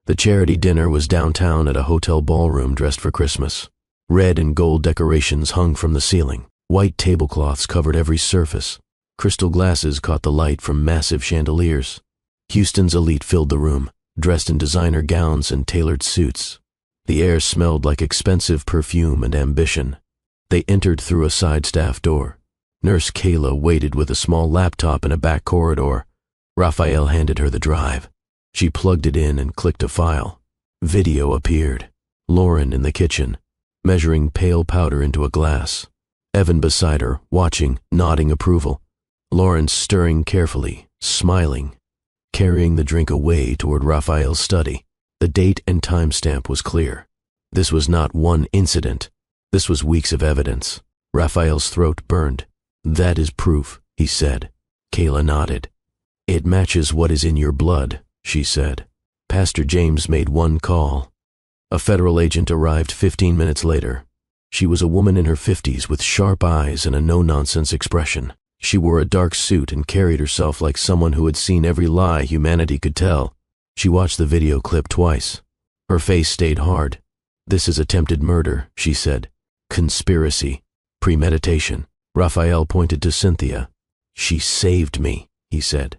The charity dinner was downtown at a hotel ballroom dressed for Christmas. Red and gold decorations hung from the ceiling. White tablecloths covered every surface. Crystal glasses caught the light from massive chandeliers. Houston's elite filled the room. dressed in designer gowns and tailored suits. The air smelled like expensive perfume and ambition. They entered through a side staff door. Nurse Kayla waited with a small laptop in a back corridor. Raphael handed her the drive. She plugged it in and clicked a file. Video appeared. Lauren in the kitchen, measuring pale powder into a glass. Evan beside her, watching, nodding approval. Lauren stirring carefully, smiling, carrying the drink away toward Raphael's study. The date and timestamp was clear. This was not one incident. This was weeks of evidence. Raphael's throat burned. "That is proof," he said. Kayla nodded. "It matches what is in your blood," she said. Pastor James made one call. A federal agent arrived 15 minutes later. She was a woman in her 50s with sharp eyes and a no-nonsense expression. She wore a dark suit and carried herself like someone who had seen every lie humanity could tell. She watched the video clip twice. Her face stayed hard. "This is attempted murder," she said. "Conspiracy. Premeditation." Raphael pointed to Cynthia. "She saved me," he said.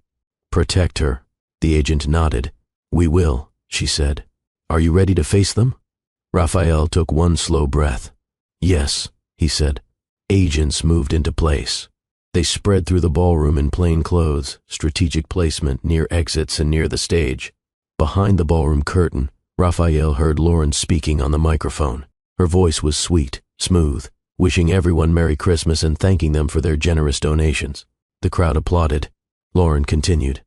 "Protect her." The agent nodded. "We will," she said. "Are you ready to face them?" Raphael took one slow breath. "Yes," he said. Agents moved into place. They spread through the ballroom in plain clothes, strategic placement near exits and near the stage. Behind the ballroom curtain, Raphael heard Lauren speaking on the microphone. Her voice was sweet, smooth, wishing everyone Merry Christmas and thanking them for their generous donations. The crowd applauded. Lauren continued.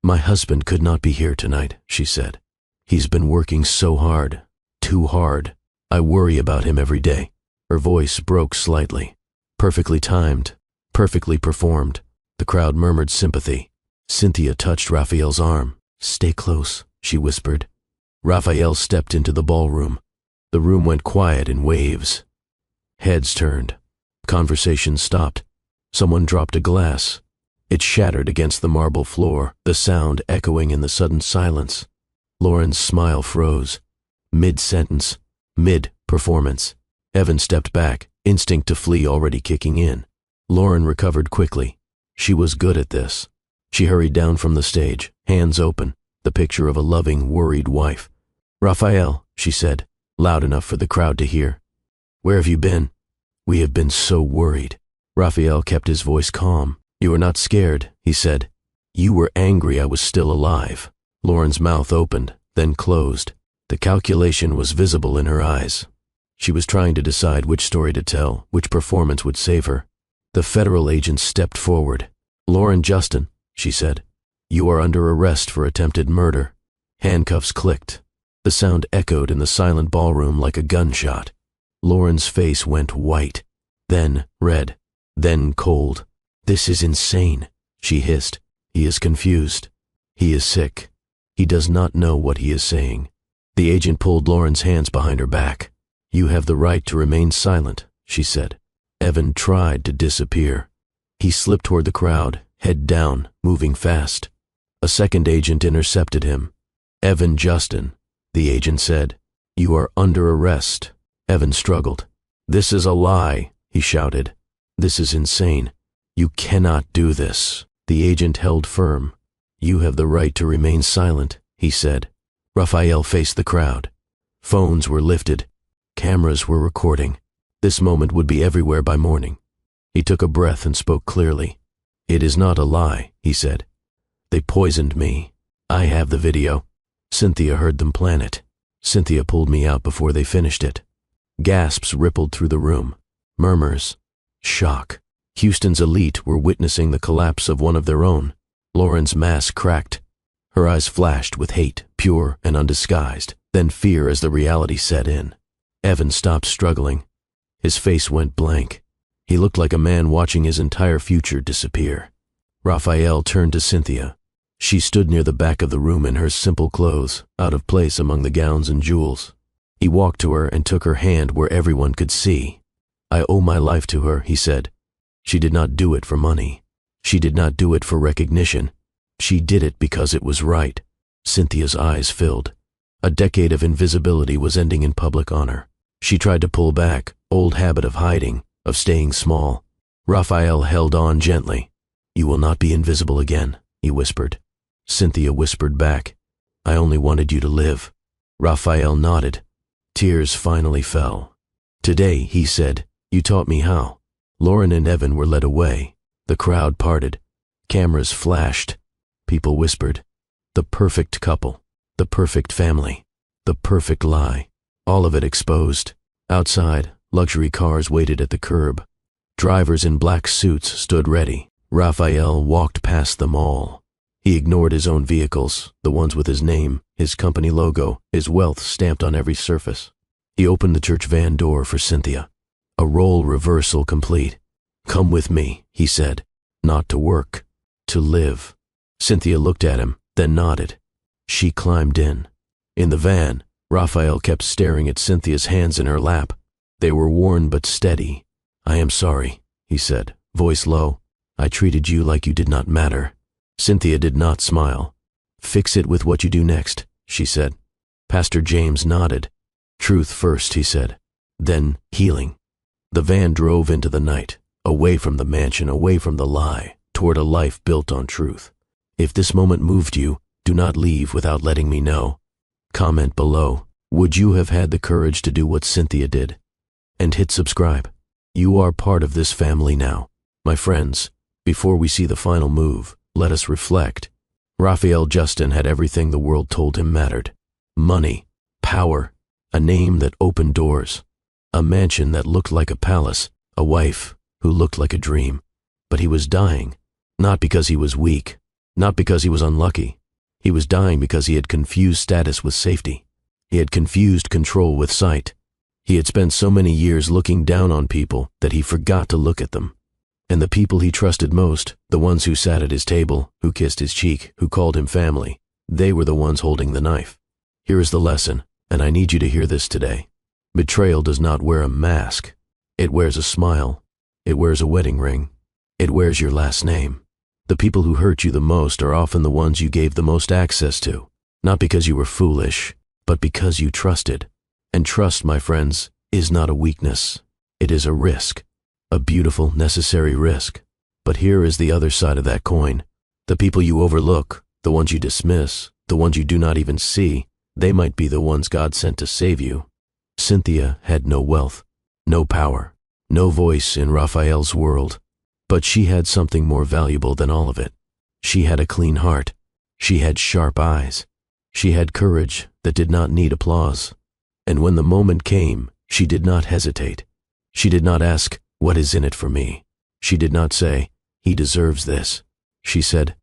"My husband could not be here tonight," she said. "He's been working so hard, too hard. I worry about him every day." Her voice broke slightly. "Perfectly timed, perfectly performed." The crowd murmured sympathy. Cynthia touched Raphael's arm. "Stay close," she whispered. Raphael stepped into the ballroom. The room went quiet in waves. Heads turned. Conversation stopped. Someone dropped a glass. It shattered against the marble floor, the sound echoing in the sudden silence. Lauren's smile froze. Mid-sentence, mid-performance. Evan stepped back, instinct to flee already kicking in. Lauren recovered quickly. She was good at this. She hurried down from the stage, hands open, the picture of a loving, worried wife. "Raphael," she said, loud enough for the crowd to hear. "Where have you been? We have been so worried." Raphael kept his voice calm. "You are not scared," he said. "You were angry I was still alive." Lauren's mouth opened, then closed. The calculation was visible in her eyes. She was trying to decide which story to tell, which performance would save her. The federal agent stepped forward. "Lauren Justin," she said, "you are under arrest for attempted murder." Handcuffs clicked. The sound echoed in the silent ballroom like a gunshot. Lauren's face went white, then red, then cold. "This is insane," she hissed. "He is confused. He is sick. He does not know what he is saying." The agent pulled Lauren's hands behind her back. "You have the right to remain silent," she said. Evan tried to disappear. He slipped toward the crowd, head down, moving fast. A second agent intercepted him. "Evan Justin," the agent said. "You are under arrest." Evan struggled. "This is a lie," he shouted. "This is insane. You cannot do this." The agent held firm. "You have the right to remain silent," he said. Raphael faced the crowd. Phones were lifted. Cameras were recording. This moment would be everywhere by morning. He took a breath and spoke clearly. "It is not a lie," he said. "They poisoned me. I have the video. Cynthia heard them plan it. Cynthia pulled me out before they finished it." Gasps rippled through the room. Murmurs. Shock. Houston's elite were witnessing the collapse of one of their own. Lauren's mask cracked. Her eyes flashed with hate, pure and undisguised, then fear as the reality set in. Evan stopped struggling. His face went blank. He looked like a man watching his entire future disappear. Raphael turned to Cynthia. She stood near the back of the room in her simple clothes, out of place among the gowns and jewels. He walked to her and took her hand where everyone could see. "I owe my life to her," he said. "She did not do it for money. She did not do it for recognition. She did it because it was right." Cynthia's eyes filled. A decade of invisibility was ending in public honor. She tried to pull back, old habit of hiding, of staying small. Raphael held on gently. "You will not be invisible again," he whispered. Cynthia whispered back, I only wanted you to live." Raphael nodded. Tears finally fell. "Today," he said, "you taught me how." Lauren and Evan were led away. The crowd parted. Cameras flashed. People whispered. The perfect couple. The perfect family. The perfect lie. All of it exposed. Outside, luxury cars waited at the curb. Drivers in black suits stood ready. Raphael walked past them all. He ignored his own vehicles, the ones with his name, his company logo, his wealth stamped on every surface. He opened the church van door for Cynthia. A role reversal complete. "Come with me," he said. "Not to work, to live." Cynthia looked at him, then nodded. She climbed in. In the van, Raphael kept staring at Cynthia's hands in her lap. They were worn but steady. "I am sorry," he said, voice low. "I treated you like you did not matter." Cynthia did not smile. "Fix it with what you do next," she said. Pastor James nodded. "Truth first," he said. "Then healing." The van drove into the night, away from the mansion, away from the lie, toward a life built on truth. If this moment moved you, do not leave without letting me know. Comment below, would you have had the courage to do what Cynthia did? And hit subscribe. You are part of this family now. My friends, before we see the final move, let us reflect. Raphael Justin had everything the world told him mattered. Money, power, a name that opened doors, a mansion that looked like a palace, a wife who looked like a dream. But he was dying, not because he was weak, not because he was unlucky. He was dying because he had confused status with safety. He had confused control with sight. He had spent so many years looking down on people that he forgot to look at them. And the people he trusted most, the ones who sat at his table, who kissed his cheek, who called him family, they were the ones holding the knife. Here is the lesson, and I need you to hear this today. Betrayal does not wear a mask. It wears a smile. It wears a wedding ring. It wears your last name. The people who hurt you the most are often the ones you gave the most access to, not because you were foolish, but because you trusted. And trust, my friends, is not a weakness. It is a risk. A beautiful, necessary risk. But here is the other side of that coin. The people you overlook, the ones you dismiss, the ones you do not even see, they might be the ones God sent to save you. Cynthia had no wealth, no power, no voice in Raphael's world. But she had something more valuable than all of it. She had a clean heart. She had sharp eyes. She had courage that did not need applause. And when the moment came, she did not hesitate. She did not ask, "What is in it for me?" She did not say, "He deserves this." She said,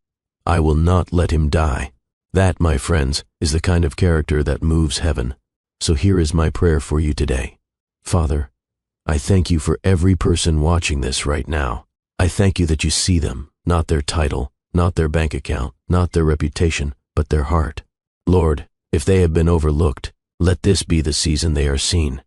"I will not let him die." That, my friends, is the kind of character that moves heaven. So here is my prayer for you today. Father, I thank you for every person watching this right now. I thank you that you see them, not their title, not their bank account, not their reputation, but their heart. Lord, if they have been overlooked, let this be the season they are seen.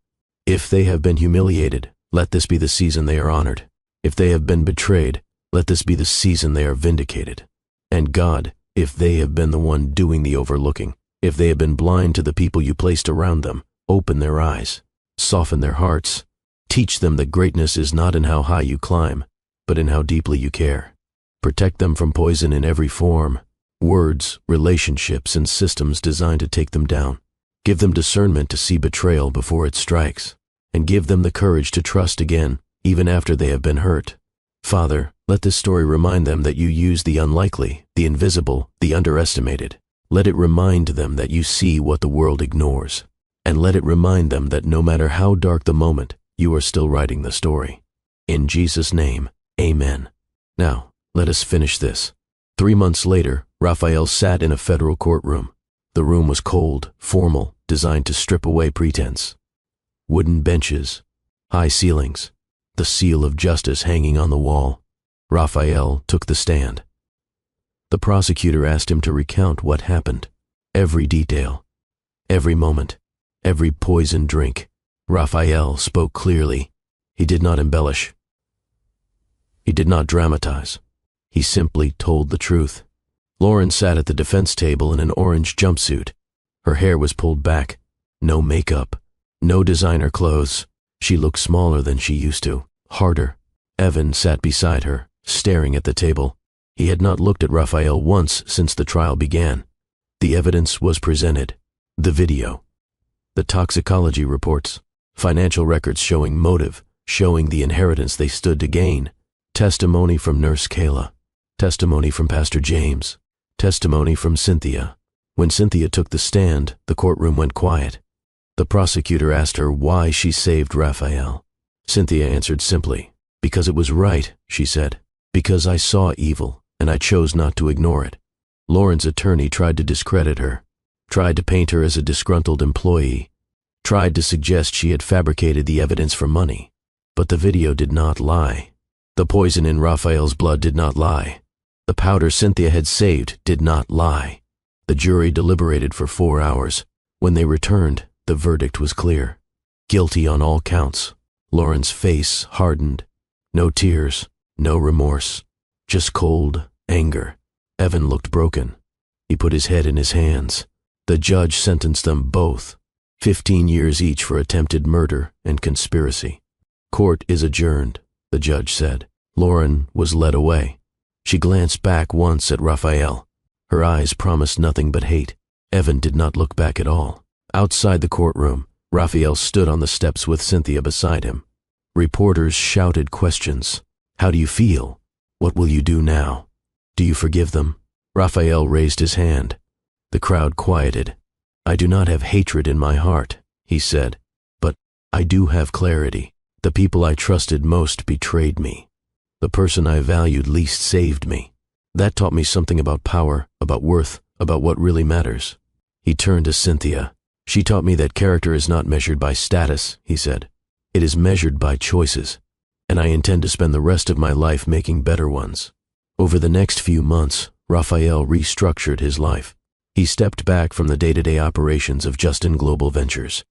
If they have been humiliated, let this be the season they are honored. If they have been betrayed, let this be the season they are vindicated. And God, if they have been the one doing the overlooking, if they have been blind to the people you placed around them, open their eyes, soften their hearts. Teach them that greatness is not in how high you climb, but in how deeply you care. Protect them from poison in every form, words, relationships, and systems designed to take them down. Give them discernment to see betrayal before it strikes, and give them the courage to trust again, even after they have been hurt. Father, let this story remind them that you use the unlikely, the invisible, the underestimated. Let it remind them that you see what the world ignores, and let it remind them that no matter how dark the moment, you are still writing the story. In Jesus' name, amen. Now, let us finish this. 3 months later, Raphael sat in a federal courtroom. The room was cold, formal, designed to strip away pretense. Wooden benches, high ceilings, the seal of justice hanging on the wall. Raphael took the stand. The prosecutor asked him to recount what happened. Every detail, every moment, every poisoned drink. Raphael spoke clearly. He did not embellish. He did not dramatize. He simply told the truth. Lauren sat at the defense table in an orange jumpsuit. Her hair was pulled back. No makeup. No designer clothes. She looked smaller than she used to, harder. Evan sat beside her, staring at the table. He had not looked at Raphael once since the trial began. The evidence was presented. The video, the toxicology reports, financial records showing motive, showing the inheritance they stood to gain, testimony from Nurse Kayla, testimony from Pastor James, testimony from Cynthia. When Cynthia took the stand, the courtroom went quiet. The prosecutor asked her why she saved Raphael. Cynthia answered simply, "Because it was right," she said. "Because I saw evil, and I chose not to ignore it." Lauren's attorney tried to discredit her, tried to paint her as a disgruntled employee, tried to suggest she had fabricated the evidence for money. But the video did not lie. The poison in Raphael's blood did not lie. The powder Cynthia had saved did not lie. The jury deliberated for 4 hours. When they returned, the verdict was clear. Guilty on all counts. Lauren's face hardened. No tears, no remorse, just cold anger. Evan looked broken. He put his head in his hands. The judge sentenced them both, 15 years each for attempted murder and conspiracy. "Court is adjourned," the judge said. Lauren was led away. She glanced back once at Raphael. Her eyes promised nothing but hate. Evan did not look back at all. Outside the courtroom, Raphael stood on the steps with Cynthia beside him. Reporters shouted questions. "How do you feel? What will you do now? Do you forgive them?" Raphael raised his hand. The crowd quieted. "I do not have hatred in my heart," he said, "but I do have clarity. The people I trusted most betrayed me. The person I valued least saved me. That taught me something about power, about worth, about what really matters." He turned to Cynthia. "She taught me that character is not measured by status," he said. "It is measured by choices, and I intend to spend the rest of my life making better ones." Over the next few months, Raphael restructured his life. He stepped back from the day-to-day operations of Justin Global Ventures.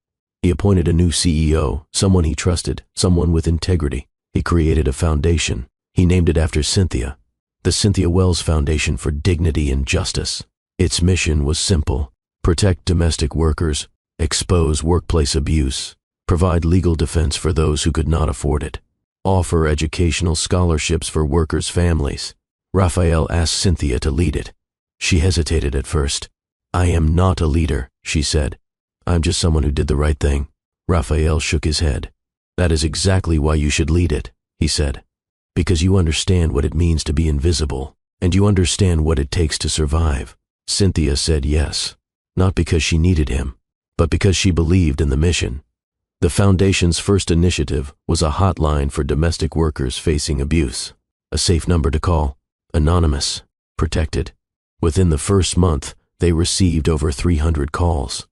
He appointed a new CEO, someone he trusted, someone with integrity. He created a foundation. He named it after Cynthia, the Cynthia Wells Foundation for Dignity and Justice. Its mission was simple: protect domestic workers, expose workplace abuse, provide legal defense for those who could not afford it, offer educational scholarships for workers' families. Raphael asked Cynthia to lead it. She hesitated at first. "I am not a leader," she said. "I'm just someone who did the right thing." Raphael shook his head. "That is exactly why you should lead it," he said. "Because you understand what it means to be invisible, and you understand what it takes to survive." Cynthia said yes, not because she needed him, but because she believed in the mission. The foundation's first initiative was a hotline for domestic workers facing abuse, a safe number to call, anonymous, protected. Within the first month, they received over 300 calls.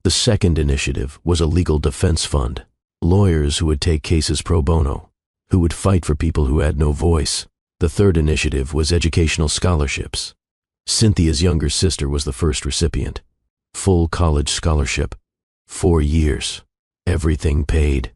The second initiative was a legal defense fund, lawyers who would take cases pro bono, who would fight for people who had no voice. The third initiative was educational scholarships. Cynthia's younger sister was the first recipient. Full college scholarship. 4 years. Everything paid.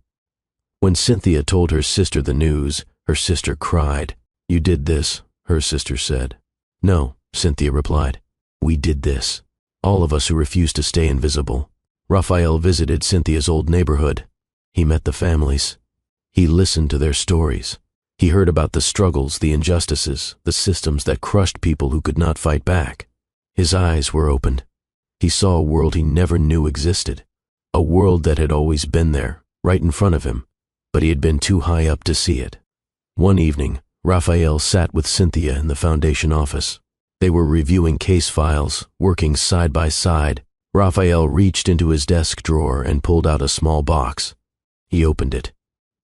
When Cynthia told her sister the news, her sister cried. "You did this," her sister said. "No," Cynthia replied. "We did this. All of us who refused to stay invisible." Raphael visited Cynthia's old neighborhood. He met the families. He listened to their stories. He heard about the struggles, the injustices, the systems that crushed people who could not fight back. His eyes were opened. He saw a world he never knew existed. A world that had always been there, right in front of him, but he had been too high up to see it. One evening, Raphael sat with Cynthia in the foundation office. They were reviewing case files, working side by side. Raphael reached into his desk drawer and pulled out a small box. He opened it.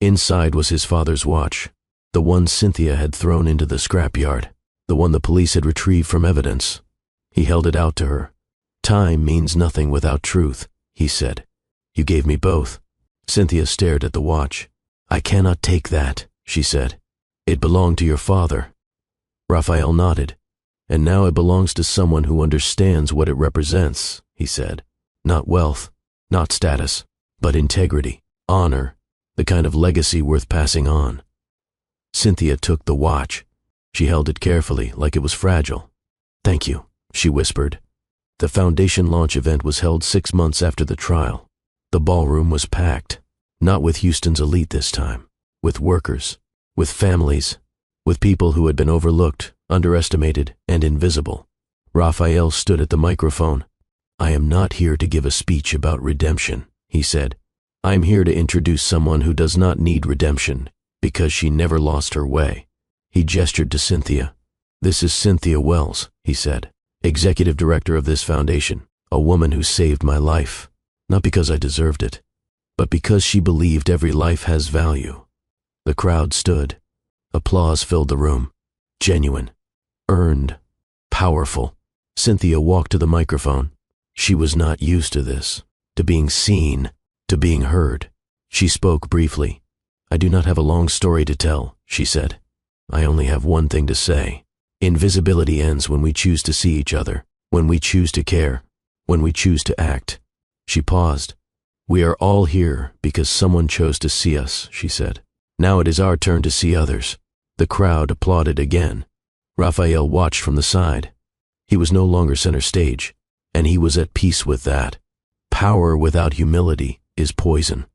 Inside was his father's watch, the one Cynthia had thrown into the scrapyard, the one the police had retrieved from evidence. He held it out to her. "Time means nothing without truth," he said. "You gave me both." Cynthia stared at the watch. "I cannot take that," she said. "It belonged to your father." Raphael nodded. "And now it belongs to someone who understands what it represents," he said. "Not wealth, not status, but integrity, honor, the kind of legacy worth passing on." Cynthia took the watch. She held it carefully, like it was fragile. "Thank you," she whispered. The foundation launch event was held 6 months after the trial. The ballroom was packed, not with Houston's elite this time, with workers, with families, with people who had been overlooked, underestimated, and invisible. Raphael stood at the microphone. "I am not here to give a speech about redemption," he said. "I am here to introduce someone who does not need redemption because she never lost her way." He gestured to Cynthia. "This is Cynthia Wells," he said, "executive director of this foundation, a woman who saved my life, not because I deserved it, but because she believed every life has value." The crowd stood. Applause filled the room. Genuine, earned, powerful. Cynthia walked to the microphone. She was not used to this, to being seen, to being heard. She spoke briefly. "I do not have a long story to tell," she said. "I only have one thing to say. Invisibility ends when we choose to see each other, when we choose to care, when we choose to act." She paused. "We are all here because someone chose to see us," she said. "Now it is our turn to see others." The crowd applauded again. Raphael watched from the side. He was no longer center stage, and he was at peace with that. Power without humility is poison,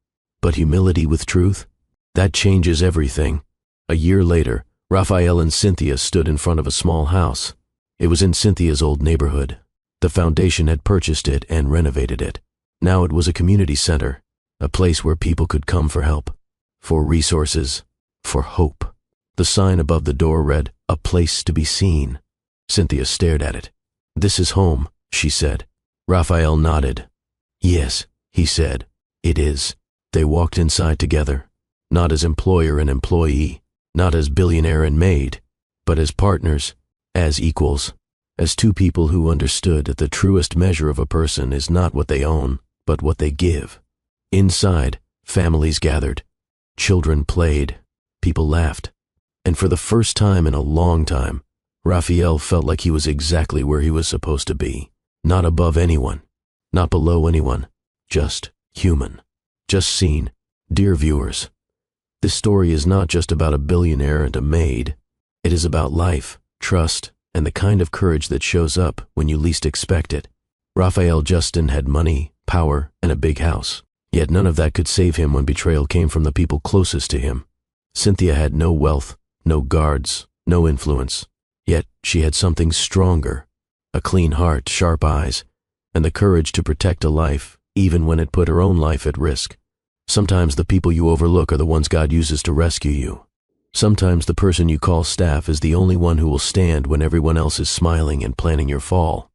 but humility with truth, that changes everything. A year later, Raphael and Cynthia stood in front of a small house. It was in Cynthia's old neighborhood. The foundation had purchased it and renovated it. Now it was a community center, a place where people could come for help, for resources, for hope. The sign above the door read, "A place to be seen." Cynthia stared at it. "This is home," she said. Raphael nodded. "Yes," he said, "it is." They walked inside together, not as employer and employee, not as billionaire and maid, but as partners, as equals, as two people who understood that the truest measure of a person is not what they own, but what they give. Inside, families gathered. Children played. People laughed. And for the first time in a long time, Raphael felt like he was exactly where he was supposed to be. Not above anyone, not below anyone, just human, just seen. Dear viewers, this story is not just about a billionaire and a maid. It is about life, trust, and the kind of courage that shows up when you least expect it. Raphael Justin had money, power, and a big house. Yet none of that could save him when betrayal came from the people closest to him. Cynthia had no wealth, no guards, no influence. Yet she had something stronger, a clean heart, sharp eyes, and the courage to protect a life, even when it put her own life at risk. Sometimes the people you overlook are the ones God uses to rescue you. Sometimes the person you call staff is the only one who will stand when everyone else is smiling and planning your fall.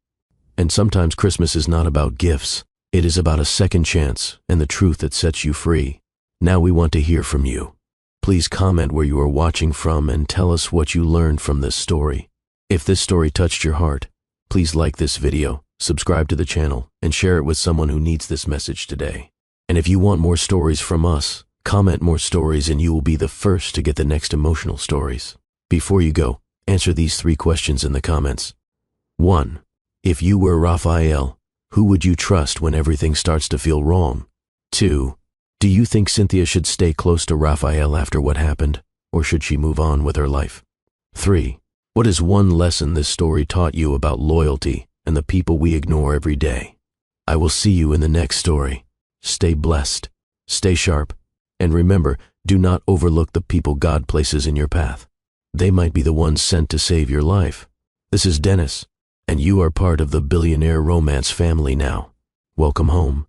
And sometimes Christmas is not about gifts. It is about a second chance and the truth that sets you free. Now we want to hear from you. Please comment where you are watching from and tell us what you learned from this story. If this story touched your heart, please like this video, subscribe to the channel, and share it with someone who needs this message today. And if you want more stories from us, comment more stories and you will be the first to get the next emotional stories. Before you go, answer these 3 questions in the comments. 1. If you were Raphael, who would you trust when everything starts to feel wrong? 2. Do you think Cynthia should stay close to Raphael after what happened, or should she move on with her life? 3. What is one lesson this story taught you about loyalty and the people we ignore every day? I will see you in the next story. Stay blessed, stay sharp, and remember, do not overlook the people God places in your path. They might be the ones sent to save your life. This is Dennis, and you are part of the billionaire romance family now. Welcome home.